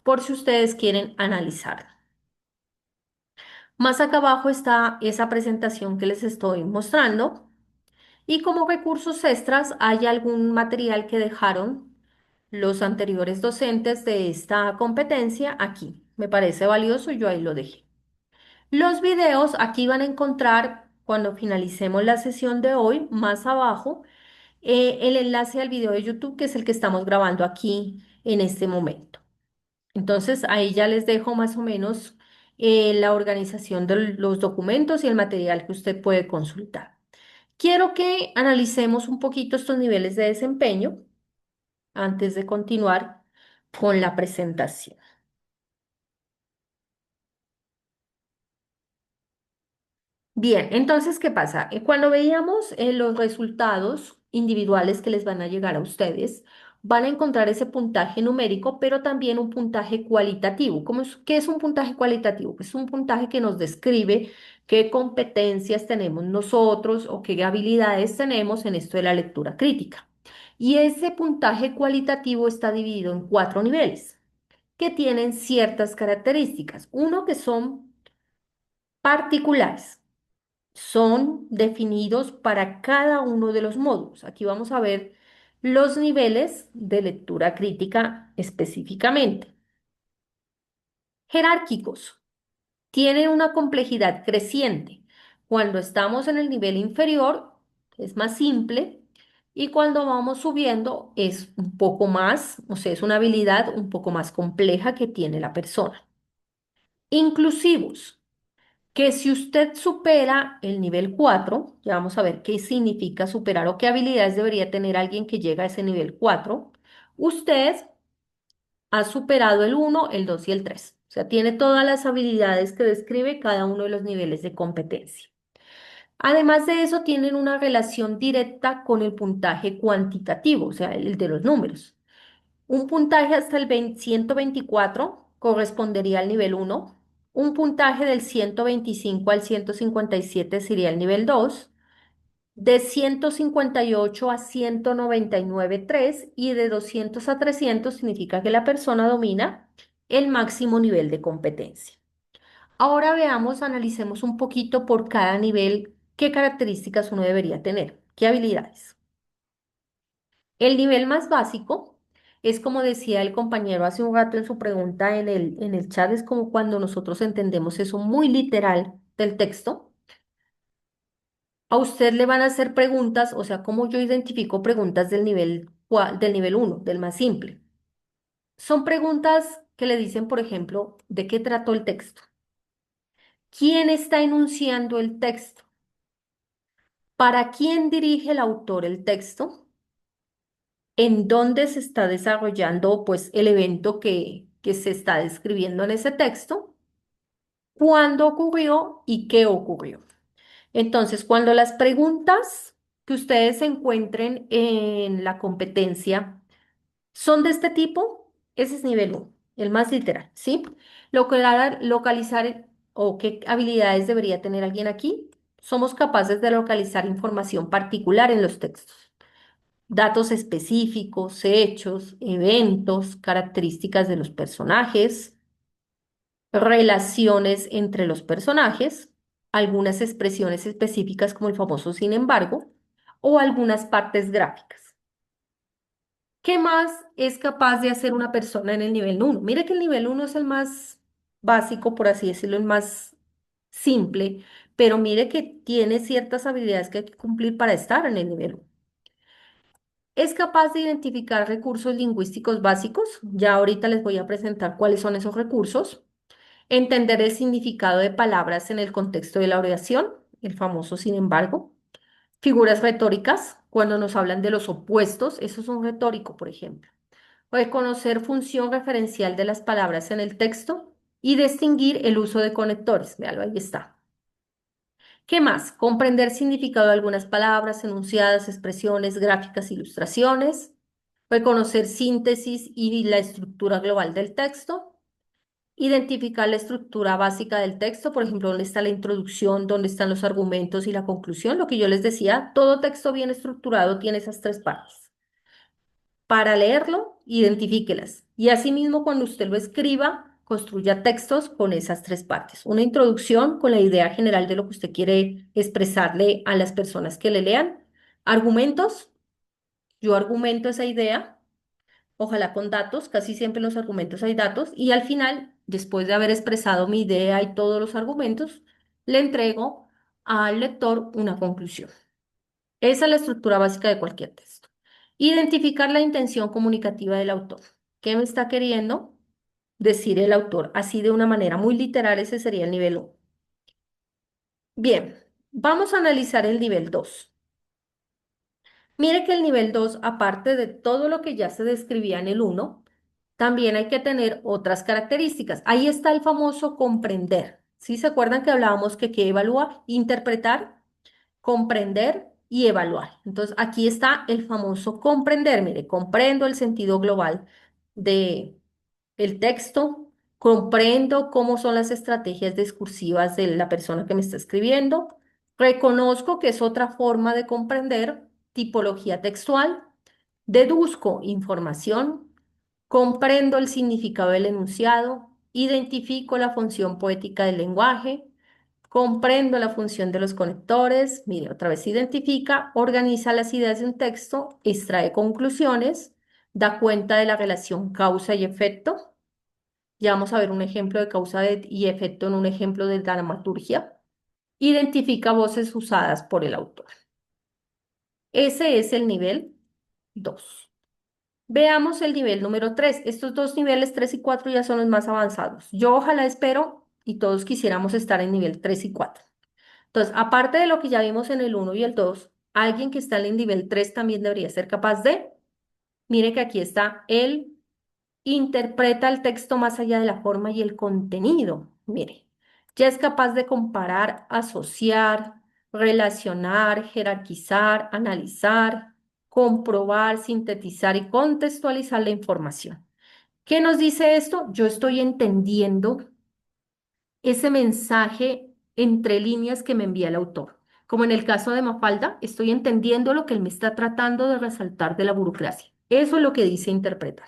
por si ustedes quieren analizar. Más acá abajo está esa presentación que les estoy mostrando. Y como recursos extras, hay algún material que dejaron los anteriores docentes de esta competencia aquí. Me parece valioso, yo ahí lo dejé. Los videos aquí van a encontrar, cuando finalicemos la sesión de hoy, más abajo, el enlace al video de YouTube, que es el que estamos grabando aquí en este momento. Entonces, ahí ya les dejo más o menos la organización de los documentos y el material que usted puede consultar. Quiero que analicemos un poquito estos niveles de desempeño antes de continuar con la presentación. Bien, entonces, ¿qué pasa? Cuando veíamos los resultados individuales que les van a llegar a ustedes, van a encontrar ese puntaje numérico, pero también un puntaje cualitativo. ¿Qué es un puntaje cualitativo? Es un puntaje que nos describe qué competencias tenemos nosotros o qué habilidades tenemos en esto de la lectura crítica. Y ese puntaje cualitativo está dividido en 4 niveles. que tienen ciertas características. Uno, que son particulares, son definidos para cada uno de los módulos. Aquí vamos a ver los niveles de lectura crítica específicamente. Jerárquicos, tienen una complejidad creciente. Cuando estamos en el nivel inferior es más simple y cuando vamos subiendo es un poco más, o sea, es una habilidad un poco más compleja que tiene la persona. Inclusivos, que si usted supera el nivel 4, ya vamos a ver qué significa superar o qué habilidades debería tener alguien que llega a ese nivel 4, usted ha superado el 1, el 2 y el 3. O sea, tiene todas las habilidades que describe cada uno de los niveles de competencia. Además de eso, tienen una relación directa con el puntaje cuantitativo, o sea, el de los números. Un puntaje hasta el 124 correspondería al nivel 1. Un puntaje del 125 al 157 sería el nivel 2. De 158 a 199, 3. Y de 200 a 300 significa que la persona domina el máximo nivel de competencia. Ahora veamos, analicemos un poquito por cada nivel qué características uno debería tener, qué habilidades. El nivel más básico es como decía el compañero hace un rato en su pregunta en el chat, es como cuando nosotros entendemos eso muy literal del texto. A usted le van a hacer preguntas, o sea, como yo identifico preguntas del nivel uno, del más simple. Son preguntas que le dicen, por ejemplo, ¿de qué trató el texto? ¿Quién está enunciando el texto? ¿Para quién dirige el autor el texto? ¿En dónde se está desarrollando, pues, el evento que se está describiendo en ese texto? ¿Cuándo ocurrió y qué ocurrió? Entonces, cuando las preguntas que ustedes encuentren en la competencia son de este tipo, ese es nivel 1, el más literal, ¿sí? Localizar o qué habilidades debería tener alguien aquí. Somos capaces de localizar información particular en los textos, datos específicos, hechos, eventos, características de los personajes, relaciones entre los personajes, algunas expresiones específicas como el famoso sin embargo, o algunas partes gráficas. ¿Qué más es capaz de hacer una persona en el nivel uno? Mire que el nivel uno es el más básico, por así decirlo, el más simple, pero mire que tiene ciertas habilidades que hay que cumplir para estar en el nivel 1. Es capaz de identificar recursos lingüísticos básicos. Ya ahorita les voy a presentar cuáles son esos recursos. Entender el significado de palabras en el contexto de la oración, el famoso sin embargo. Figuras retóricas, cuando nos hablan de los opuestos, eso es un retórico, por ejemplo. Reconocer función referencial de las palabras en el texto y distinguir el uso de conectores. Véalo, ahí está. ¿Qué más? Comprender significado de algunas palabras, enunciadas, expresiones, gráficas, ilustraciones. Reconocer síntesis y la estructura global del texto. Identificar la estructura básica del texto, por ejemplo, dónde está la introducción, dónde están los argumentos y la conclusión. Lo que yo les decía, todo texto bien estructurado tiene esas tres partes. Para leerlo, identifíquelas. Y asimismo, cuando usted lo escriba, construya textos con esas tres partes. Una introducción con la idea general de lo que usted quiere expresarle a las personas que le lean. Argumentos, yo argumento esa idea, ojalá con datos, casi siempre en los argumentos hay datos. Y al final, después de haber expresado mi idea y todos los argumentos, le entrego al lector una conclusión. Esa es la estructura básica de cualquier texto. Identificar la intención comunicativa del autor. ¿Qué me está queriendo decir el autor? Así de una manera muy literal, ese sería el nivel 1. Bien, vamos a analizar el nivel 2. Mire que el nivel 2, aparte de todo lo que ya se describía en el 1, también hay que tener otras características. Ahí está el famoso comprender. ¿Sí se acuerdan que hablábamos que evalúa? Interpretar, comprender y evaluar. Entonces, aquí está el famoso comprender. Mire, comprendo el sentido global de el texto, comprendo cómo son las estrategias discursivas de la persona que me está escribiendo, reconozco que es otra forma de comprender tipología textual, deduzco información, comprendo el significado del enunciado, identifico la función poética del lenguaje, comprendo la función de los conectores, mire, otra vez identifica, organiza las ideas de un texto, extrae conclusiones, da cuenta de la relación causa y efecto. Ya vamos a ver un ejemplo de y efecto en un ejemplo de dramaturgia. Identifica voces usadas por el autor. Ese es el nivel 2. Veamos el nivel número 3. Estos dos niveles 3 y 4 ya son los más avanzados. Yo ojalá espero y todos quisiéramos estar en nivel 3 y 4. Entonces, aparte de lo que ya vimos en el uno y el 2, alguien que está en el nivel 3 también debería ser capaz de, mire que aquí está, él interpreta el texto más allá de la forma y el contenido. Mire, ya es capaz de comparar, asociar, relacionar, jerarquizar, analizar, comprobar, sintetizar y contextualizar la información. ¿Qué nos dice esto? Yo estoy entendiendo ese mensaje entre líneas que me envía el autor. Como en el caso de Mafalda, estoy entendiendo lo que él me está tratando de resaltar de la burocracia. Eso es lo que dice interpretar.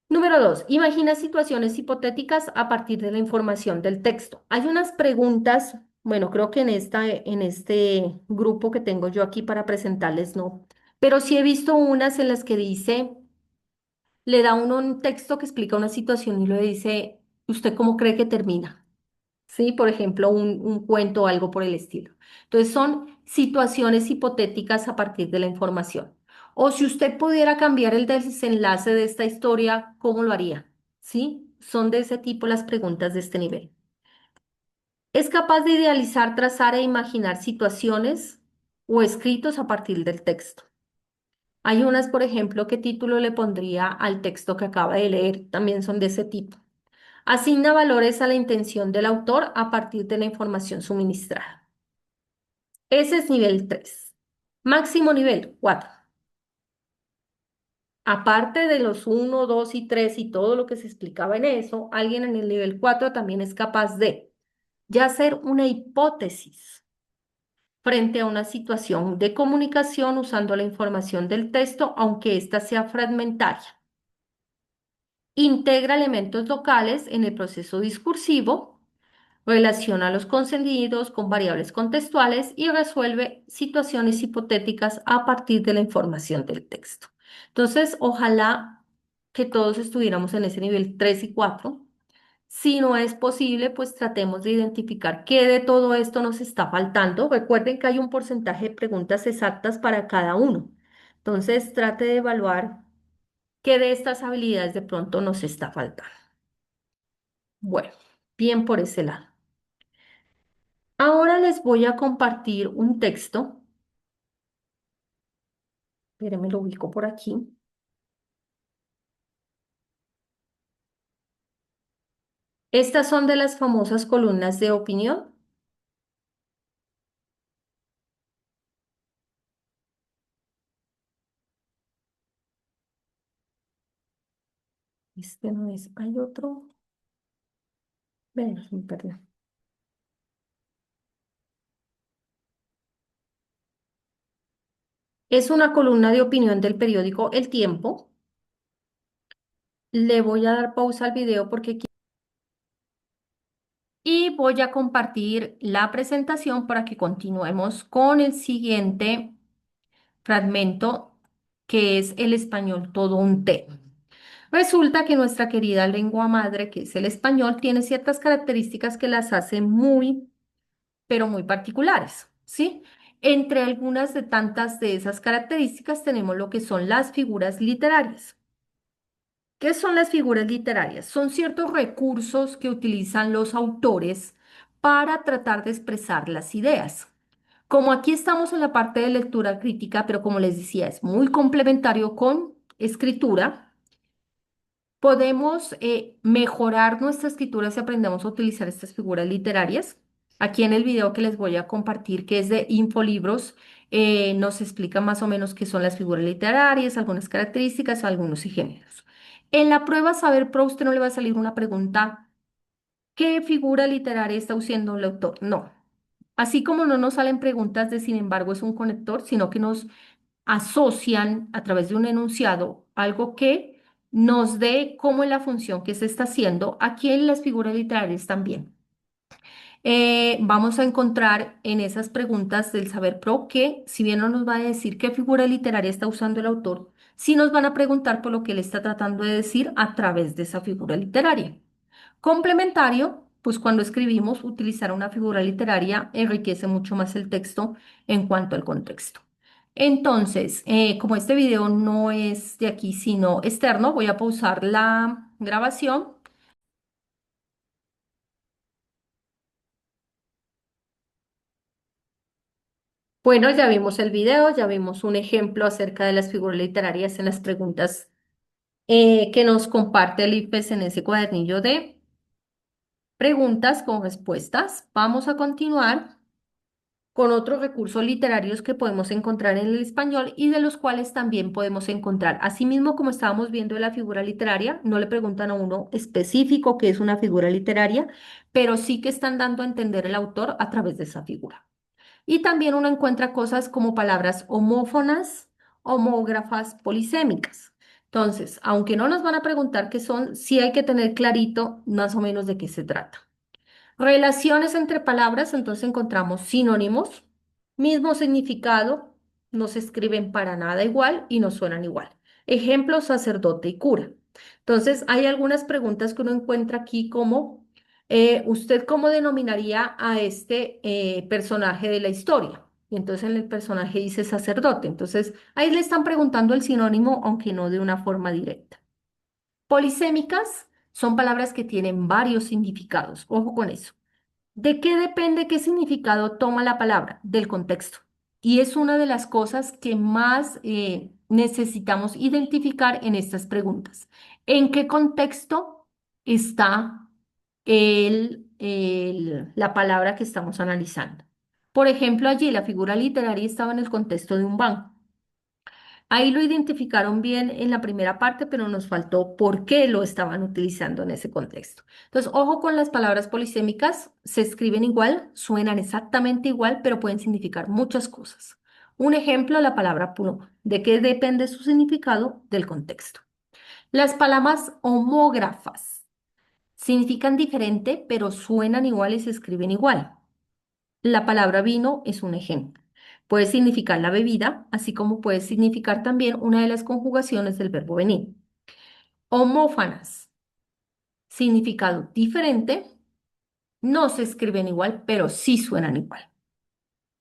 Número 2, imagina situaciones hipotéticas a partir de la información del texto. Hay unas preguntas, bueno, creo que en este grupo que tengo yo aquí para presentarles no, pero sí he visto unas en las que dice, le da uno un texto que explica una situación y le dice, ¿usted cómo cree que termina? Sí, por ejemplo, un cuento o algo por el estilo. Entonces, son situaciones hipotéticas a partir de la información. O si usted pudiera cambiar el desenlace de esta historia, ¿cómo lo haría? ¿Sí? Son de ese tipo las preguntas de este nivel. Es capaz de idealizar, trazar e imaginar situaciones o escritos a partir del texto. Hay unas, por ejemplo, ¿qué título le pondría al texto que acaba de leer? También son de ese tipo. Asigna valores a la intención del autor a partir de la información suministrada. Ese es nivel 3. Máximo nivel 4. Aparte de los uno, 2 y 3 y todo lo que se explicaba en eso, alguien en el nivel 4 también es capaz de ya hacer una hipótesis frente a una situación de comunicación usando la información del texto, aunque ésta sea fragmentaria. Integra elementos locales en el proceso discursivo, relaciona los consentidos con variables contextuales y resuelve situaciones hipotéticas a partir de la información del texto. Entonces, ojalá que todos estuviéramos en ese nivel 3 y 4. Si no es posible, pues tratemos de identificar qué de todo esto nos está faltando. Recuerden que hay un porcentaje de preguntas exactas para cada uno. Entonces, trate de evaluar qué de estas habilidades de pronto nos está faltando. Bueno, bien por ese lado. Ahora les voy a compartir un texto. Espérenme, lo ubico por aquí. Estas son de las famosas columnas de opinión. Este no es, hay otro. Ven, perdón. Es una columna de opinión del periódico El Tiempo. Le voy a dar pausa al video porque y voy a compartir la presentación para que continuemos con el siguiente fragmento, que es el español todo un tema. Resulta que nuestra querida lengua madre, que es el español, tiene ciertas características que las hacen muy, pero muy particulares, ¿sí? Entre algunas de tantas de esas características tenemos lo que son las figuras literarias. ¿Qué son las figuras literarias? Son ciertos recursos que utilizan los autores para tratar de expresar las ideas. Como aquí estamos en la parte de lectura crítica, pero como les decía, es muy complementario con escritura. Podemos mejorar nuestra escritura si aprendemos a utilizar estas figuras literarias. Aquí en el video que les voy a compartir, que es de Infolibros, nos explica más o menos qué son las figuras literarias, algunas características, algunos géneros. En la prueba Saber Pro, a usted no le va a salir una pregunta, ¿qué figura literaria está usando el autor? No. Así como no nos salen preguntas de sin embargo es un conector, sino que nos asocian a través de un enunciado algo que nos dé cómo es la función que se está haciendo. Aquí en las figuras literarias también. Vamos a encontrar en esas preguntas del Saber Pro que, si bien no nos va a decir qué figura literaria está usando el autor, sí nos van a preguntar por lo que él está tratando de decir a través de esa figura literaria. Complementario, pues cuando escribimos, utilizar una figura literaria enriquece mucho más el texto en cuanto al contexto. Entonces, como este video no es de aquí, sino externo, voy a pausar la grabación. Bueno, ya vimos el video, ya vimos un ejemplo acerca de las figuras literarias en las preguntas que nos comparte el IFES en ese cuadernillo de preguntas con respuestas. Vamos a continuar con otros recursos literarios que podemos encontrar en el español y de los cuales también podemos encontrar. Asimismo, como estábamos viendo de la figura literaria, no le preguntan a uno específico qué es una figura literaria, pero sí que están dando a entender el autor a través de esa figura. Y también uno encuentra cosas como palabras homófonas, homógrafas, polisémicas. Entonces, aunque no nos van a preguntar qué son, sí hay que tener clarito más o menos de qué se trata. Relaciones entre palabras, entonces encontramos sinónimos, mismo significado, no se escriben para nada igual y no suenan igual. Ejemplo, sacerdote y cura. Entonces, hay algunas preguntas que uno encuentra aquí como, ¿usted cómo denominaría a este personaje de la historia? Y entonces en el personaje dice sacerdote. Entonces, ahí le están preguntando el sinónimo, aunque no de una forma directa. Polisémicas son palabras que tienen varios significados. Ojo con eso. ¿De qué depende qué significado toma la palabra? Del contexto. Y es una de las cosas que más necesitamos identificar en estas preguntas. ¿En qué contexto está la palabra que estamos analizando? Por ejemplo, allí la figura literaria estaba en el contexto de un banco. Ahí lo identificaron bien en la primera parte, pero nos faltó por qué lo estaban utilizando en ese contexto. Entonces, ojo con las palabras polisémicas, se escriben igual, suenan exactamente igual, pero pueden significar muchas cosas. Un ejemplo, la palabra pluma. ¿De qué depende su significado? Del contexto. Las palabras homógrafas significan diferente, pero suenan igual y se escriben igual. La palabra vino es un ejemplo. Puede significar la bebida, así como puede significar también una de las conjugaciones del verbo venir. Homófanas, significado diferente, no se escriben igual, pero sí suenan igual.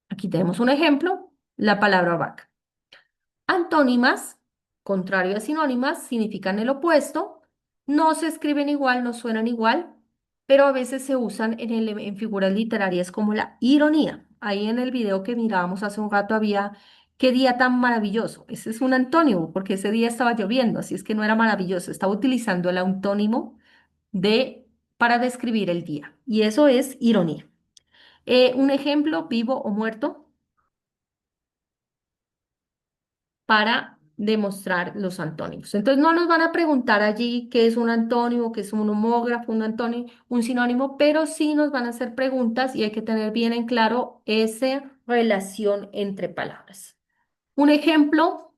Aquí tenemos un ejemplo, la palabra vaca. Antónimas, contrario a sinónimas, significan el opuesto, no se escriben igual, no suenan igual, pero a veces se usan en figuras literarias como la ironía. Ahí en el video que mirábamos hace un rato había, qué día tan maravilloso. Ese es un antónimo, porque ese día estaba lloviendo, así es que no era maravilloso, estaba utilizando el antónimo para describir el día, y eso es ironía. Un ejemplo, vivo o muerto, para demostrar los antónimos. Entonces no nos van a preguntar allí qué es un antónimo, qué es un homógrafo, un antónimo, un sinónimo, pero sí nos van a hacer preguntas y hay que tener bien en claro esa relación entre palabras. Un ejemplo,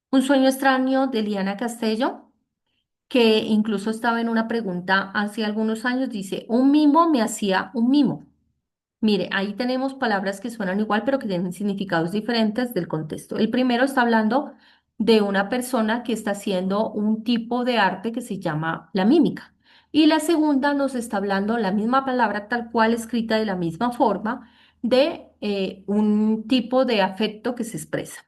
un sueño extraño de Liana Castello, que incluso estaba en una pregunta hace algunos años, dice, un mimo me hacía un mimo. Mire, ahí tenemos palabras que suenan igual, pero que tienen significados diferentes del contexto. El primero está hablando de una persona que está haciendo un tipo de arte que se llama la mímica. Y la segunda nos está hablando la misma palabra tal cual escrita de la misma forma de un tipo de afecto que se expresa.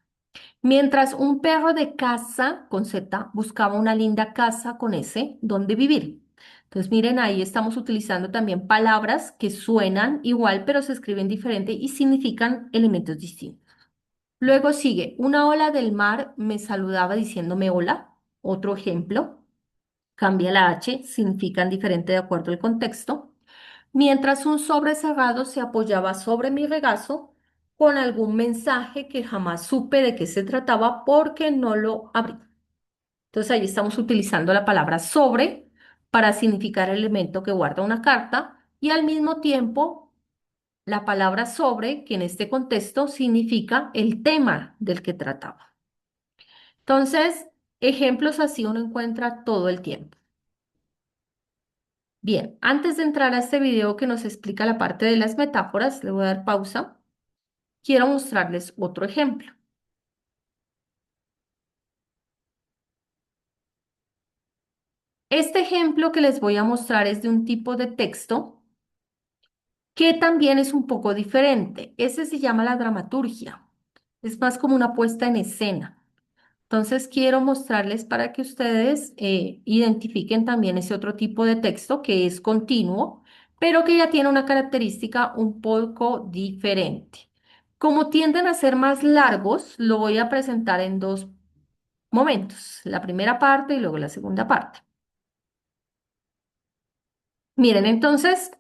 Mientras un perro de casa con Z buscaba una linda casa con S donde vivir. Entonces, miren, ahí estamos utilizando también palabras que suenan igual, pero se escriben diferente y significan elementos distintos. Luego sigue, una ola del mar me saludaba diciéndome hola. Otro ejemplo, cambia la H, significan diferente de acuerdo al contexto. Mientras un sobre cerrado se apoyaba sobre mi regazo con algún mensaje que jamás supe de qué se trataba porque no lo abrí. Entonces ahí estamos utilizando la palabra sobre para significar el elemento que guarda una carta y al mismo tiempo la palabra sobre, que en este contexto significa el tema del que trataba. Entonces, Ejemplos así uno encuentra todo el tiempo. Bien, antes de entrar a este video que nos explica la parte de las metáforas, le voy a dar pausa. Quiero mostrarles otro ejemplo. Este ejemplo que les voy a mostrar es de un tipo de texto que también es un poco diferente. Ese se llama la dramaturgia. Es más como una puesta en escena. Entonces quiero mostrarles para que ustedes identifiquen también ese otro tipo de texto que es continuo, pero que ya tiene una característica un poco diferente. Como tienden a ser más largos, lo voy a presentar en dos momentos, la primera parte y luego la segunda parte. Miren, entonces,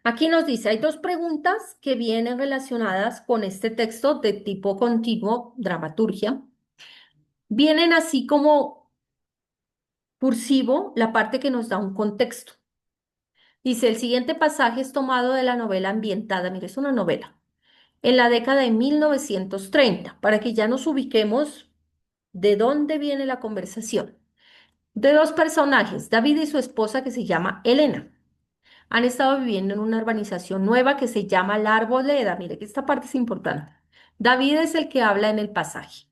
aquí nos dice, hay dos preguntas que vienen relacionadas con este texto de tipo continuo, dramaturgia. Vienen así como cursivo la parte que nos da un contexto. Dice, el siguiente pasaje es tomado de la novela ambientada, mire, es una novela, en la década de 1930, para que ya nos ubiquemos de dónde viene la conversación. De dos personajes, David y su esposa que se llama Elena. Han estado viviendo en una urbanización nueva que se llama La Arboleda. Mire que esta parte es importante. David es el que habla en el pasaje.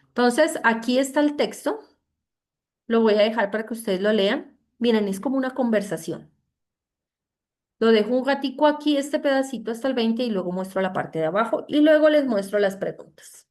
Entonces, aquí está el texto. Lo voy a dejar para que ustedes lo lean. Miren, es como una conversación. Lo dejo un gatico aquí, este pedacito hasta el 20 y luego muestro la parte de abajo y luego les muestro las preguntas.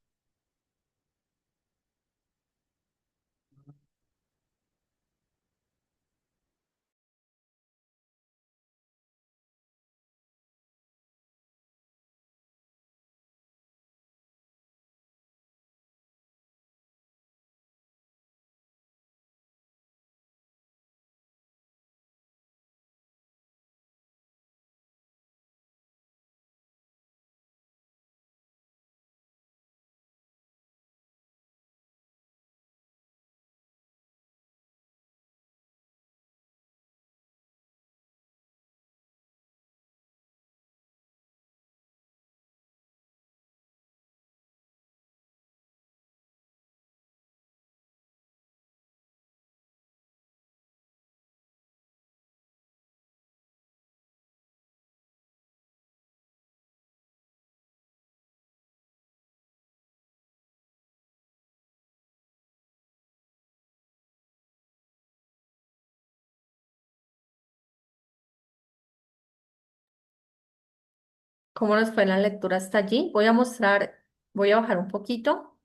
¿Cómo nos fue la lectura hasta allí? Voy a mostrar, voy a bajar un poquito.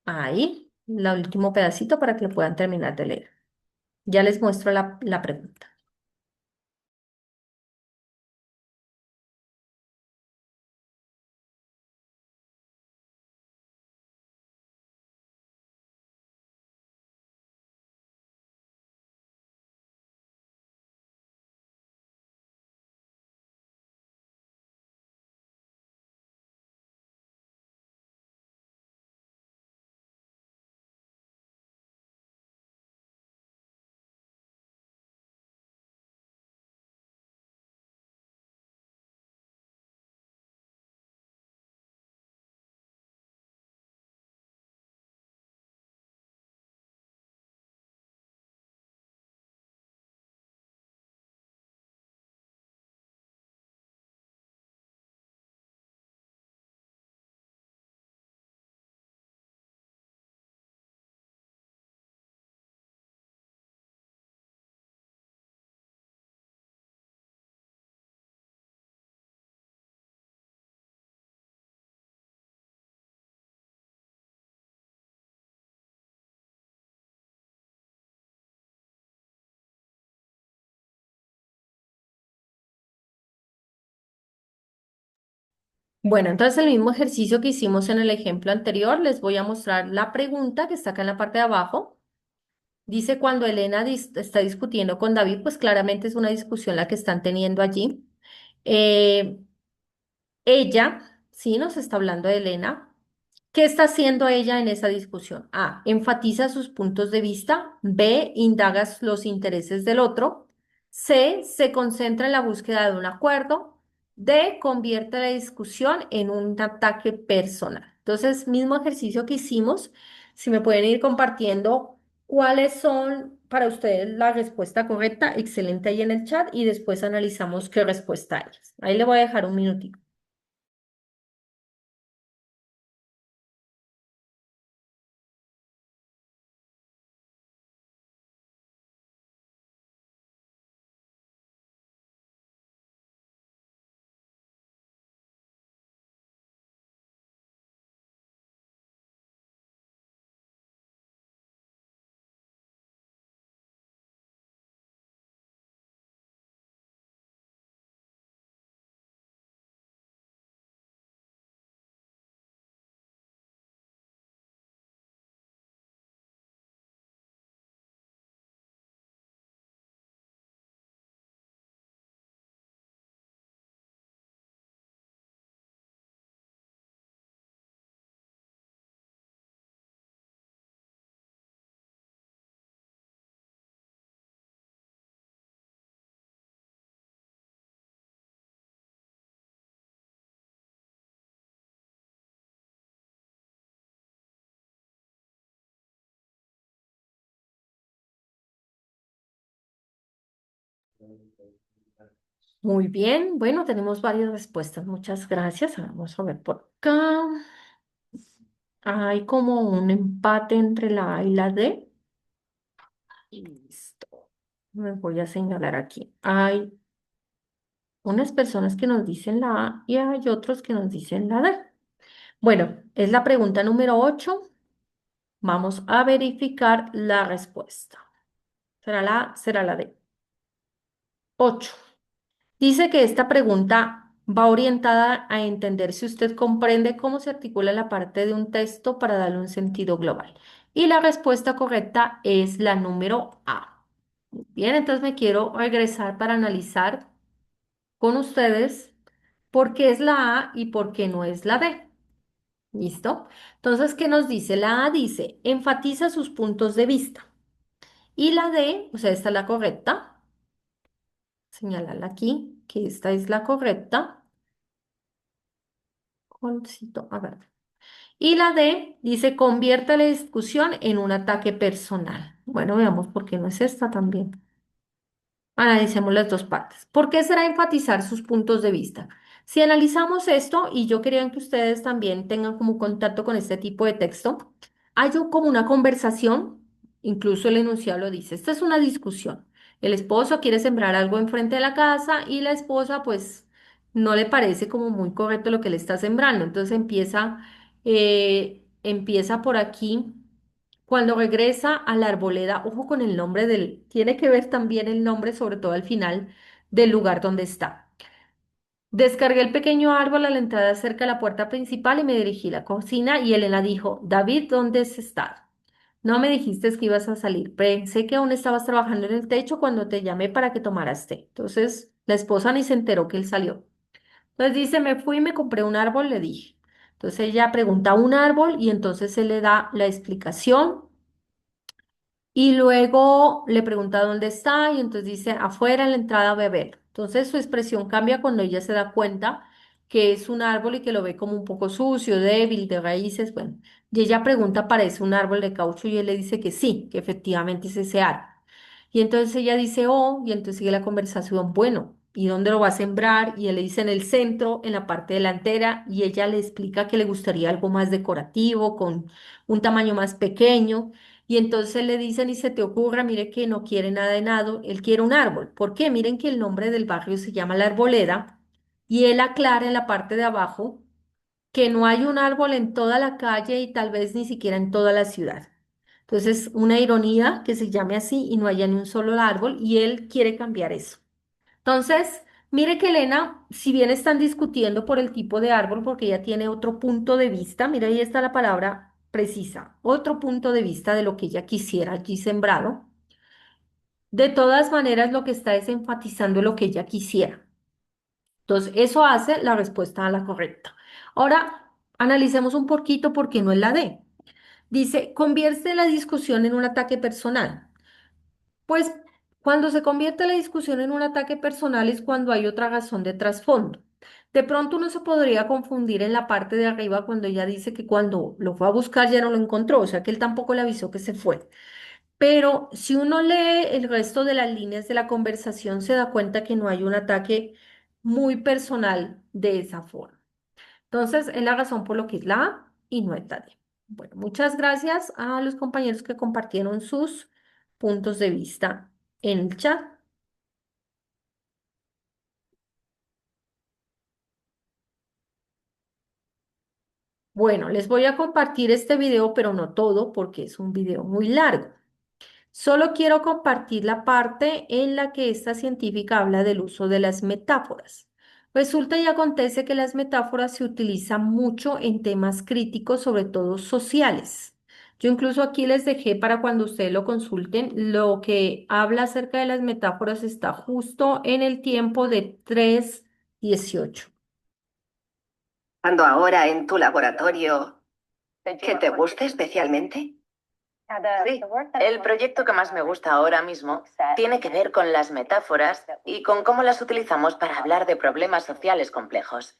Ahí, el último pedacito para que lo puedan terminar de leer. Ya les muestro la pregunta. Bueno, entonces el mismo ejercicio que hicimos en el ejemplo anterior, les voy a mostrar la pregunta que está acá en la parte de abajo. Dice, cuando Elena está discutiendo con David, pues claramente es una discusión la que están teniendo allí. Eh, Ella, sí, nos está hablando de Elena. ¿Qué está haciendo ella en esa discusión? A, enfatiza sus puntos de vista. B, indaga los intereses del otro. C, se concentra en la búsqueda de un acuerdo. D, convierte la discusión en un ataque personal. Entonces, mismo ejercicio que hicimos, si me pueden ir compartiendo cuáles son para ustedes la respuesta correcta, excelente ahí en el chat y después analizamos qué respuesta es. Ahí le voy a dejar un minutito. Muy bien, bueno, tenemos varias respuestas. Muchas gracias. Vamos a ver por acá. Hay como un empate entre la A y la D. Listo. Me voy a señalar aquí. Hay unas personas que nos dicen la A y hay otros que nos dicen la D. Bueno, es la pregunta número 8. Vamos a verificar la respuesta. ¿Será la A? ¿Será la D? 8. Dice que esta pregunta va orientada a entender si usted comprende cómo se articula la parte de un texto para darle un sentido global. Y la respuesta correcta es la número A. Bien, entonces me quiero regresar para analizar con ustedes por qué es la A y por qué no es la D. ¿Listo? Entonces, ¿qué nos dice? La A dice, enfatiza sus puntos de vista. Y la D, o sea, esta es la correcta. Señalarla aquí, que esta es la correcta. A ver. Y la D dice, convierte la discusión en un ataque personal. Bueno, veamos por qué no es esta también. Analicemos las dos partes. ¿Por qué será enfatizar sus puntos de vista? Si analizamos esto, y yo quería que ustedes también tengan como contacto con este tipo de texto, hay como una conversación, incluso el enunciado lo dice, esta es una discusión. El esposo quiere sembrar algo enfrente de la casa y la esposa pues no le parece como muy correcto lo que le está sembrando. Entonces empieza por aquí. Cuando regresa a la arboleda, ojo con el nombre tiene que ver también el nombre, sobre todo al final, del lugar donde está. Descargué el pequeño árbol a la entrada cerca de la puerta principal y me dirigí a la cocina y Elena dijo, David, ¿dónde has estado? No me dijiste que ibas a salir. Pensé que aún estabas trabajando en el techo cuando te llamé para que tomaras té. Entonces, la esposa ni se enteró que él salió. Entonces dice, me fui y me compré un árbol, le dije. Entonces ella pregunta un árbol y entonces él le da la explicación y luego le pregunta dónde está y entonces dice afuera en la entrada a beber. Entonces su expresión cambia cuando ella se da cuenta que es un árbol y que lo ve como un poco sucio, débil, de raíces. Bueno, y ella pregunta, ¿parece un árbol de caucho? Y él le dice que sí, que efectivamente es ese árbol. Y entonces ella dice, oh, y entonces sigue la conversación, bueno, ¿y dónde lo va a sembrar? Y él le dice en el centro, en la parte delantera, y ella le explica que le gustaría algo más decorativo, con un tamaño más pequeño. Y entonces le dicen, y se te ocurra, mire que no quiere nada de nada, él quiere un árbol. ¿Por qué? Miren que el nombre del barrio se llama La Arboleda, y él aclara en la parte de abajo que no hay un árbol en toda la calle y tal vez ni siquiera en toda la ciudad. Entonces, una ironía que se llame así y no haya ni un solo árbol y él quiere cambiar eso. Entonces, mire que Elena, si bien están discutiendo por el tipo de árbol, porque ella tiene otro punto de vista, mira, ahí está la palabra precisa, otro punto de vista de lo que ella quisiera allí sembrado. De todas maneras, lo que está es enfatizando lo que ella quisiera. Entonces, eso hace la respuesta a la correcta. Ahora, analicemos un poquito por qué no es la D. Dice, convierte la discusión en un ataque personal. Pues cuando se convierte la discusión en un ataque personal es cuando hay otra razón de trasfondo. De pronto uno se podría confundir en la parte de arriba cuando ella dice que cuando lo fue a buscar ya no lo encontró, o sea que él tampoco le avisó que se fue. Pero si uno lee el resto de las líneas de la conversación, se da cuenta que no hay un ataque muy personal de esa forma. Entonces, es la razón por lo que es la A y no es la D. Bueno, muchas gracias a los compañeros que compartieron sus puntos de vista en el chat. Bueno, les voy a compartir este video, pero no todo, porque es un video muy largo. Solo quiero compartir la parte en la que esta científica habla del uso de las metáforas. Resulta y acontece que las metáforas se utilizan mucho en temas críticos, sobre todo sociales. Yo incluso aquí les dejé para cuando ustedes lo consulten, lo que habla acerca de las metáforas está justo en el tiempo de 3:18. Ando ahora en tu laboratorio, ¿que te guste especialmente? Sí, el proyecto que más me gusta ahora mismo tiene que ver con las metáforas y con cómo las utilizamos para hablar de problemas sociales complejos.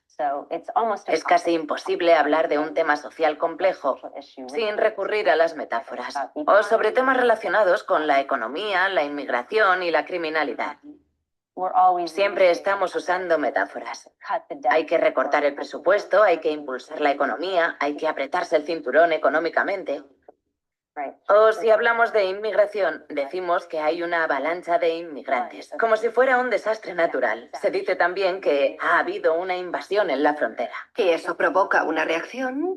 Es casi imposible hablar de un tema social complejo sin recurrir a las metáforas o sobre temas relacionados con la economía, la inmigración y la criminalidad. Siempre estamos usando metáforas. Hay que recortar el presupuesto, hay que impulsar la economía, hay que apretarse el cinturón económicamente. O si hablamos de inmigración, decimos que hay una avalancha de inmigrantes, como si fuera un desastre natural. Se dice también que ha habido una invasión en la frontera. ¿Y eso provoca una reacción?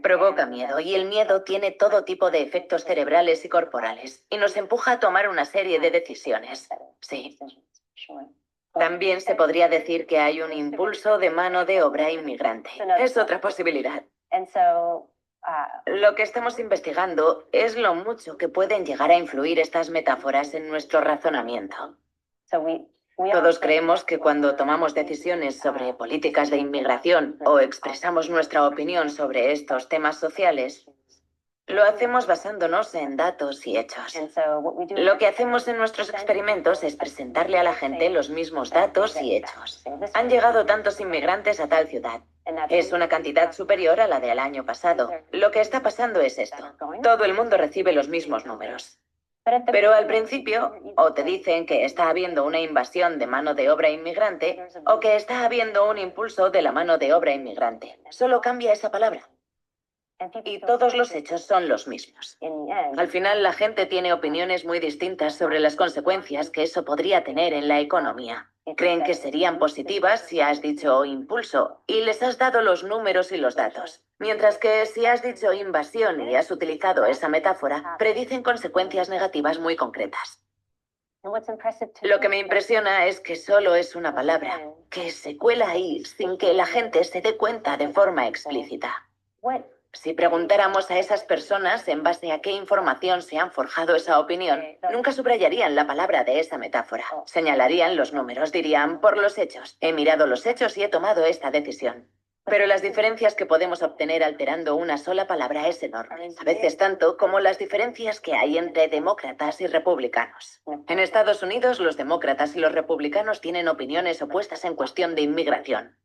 Provoca miedo y el miedo tiene todo tipo de efectos cerebrales y corporales y nos empuja a tomar una serie de decisiones. Sí. También se podría decir que hay un impulso de mano de obra inmigrante. Es otra posibilidad. Lo que estamos investigando es lo mucho que pueden llegar a influir estas metáforas en nuestro razonamiento. Todos creemos que cuando tomamos decisiones sobre políticas de inmigración o expresamos nuestra opinión sobre estos temas sociales, lo hacemos basándonos en datos y hechos. Lo que hacemos en nuestros experimentos es presentarle a la gente los mismos datos y hechos. Han llegado tantos inmigrantes a tal ciudad. Es una cantidad superior a la del año pasado. Lo que está pasando es esto. Todo el mundo recibe los mismos números. Pero al principio, o te dicen que está habiendo una invasión de mano de obra inmigrante, o que está habiendo un impulso de la mano de obra inmigrante. Solo cambia esa palabra. Y todos los hechos son los mismos. Al final, la gente tiene opiniones muy distintas sobre las consecuencias que eso podría tener en la economía. Creen que serían positivas si has dicho impulso y les has dado los números y los datos. Mientras que si has dicho invasión y has utilizado esa metáfora, predicen consecuencias negativas muy concretas. Lo que me impresiona es que solo es una palabra, que se cuela ahí sin que la gente se dé cuenta de forma explícita. Si preguntáramos a esas personas en base a qué información se han forjado esa opinión, nunca subrayarían la palabra de esa metáfora. Señalarían los números, dirían, por los hechos. He mirado los hechos y he tomado esta decisión. Pero las diferencias que podemos obtener alterando una sola palabra es enorme. A veces tanto como las diferencias que hay entre demócratas y republicanos. En Estados Unidos, los demócratas y los republicanos tienen opiniones opuestas en cuestión de inmigración.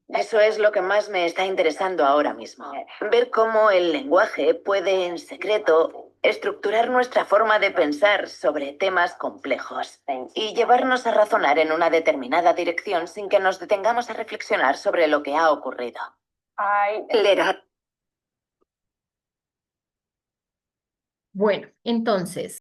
Eso es lo que más me está interesando ahora mismo. Ver cómo el lenguaje puede, en secreto, estructurar nuestra forma de pensar sobre temas complejos y llevarnos a razonar en una determinada dirección sin que nos detengamos a reflexionar sobre lo que ha ocurrido. Lera, Bueno, entonces,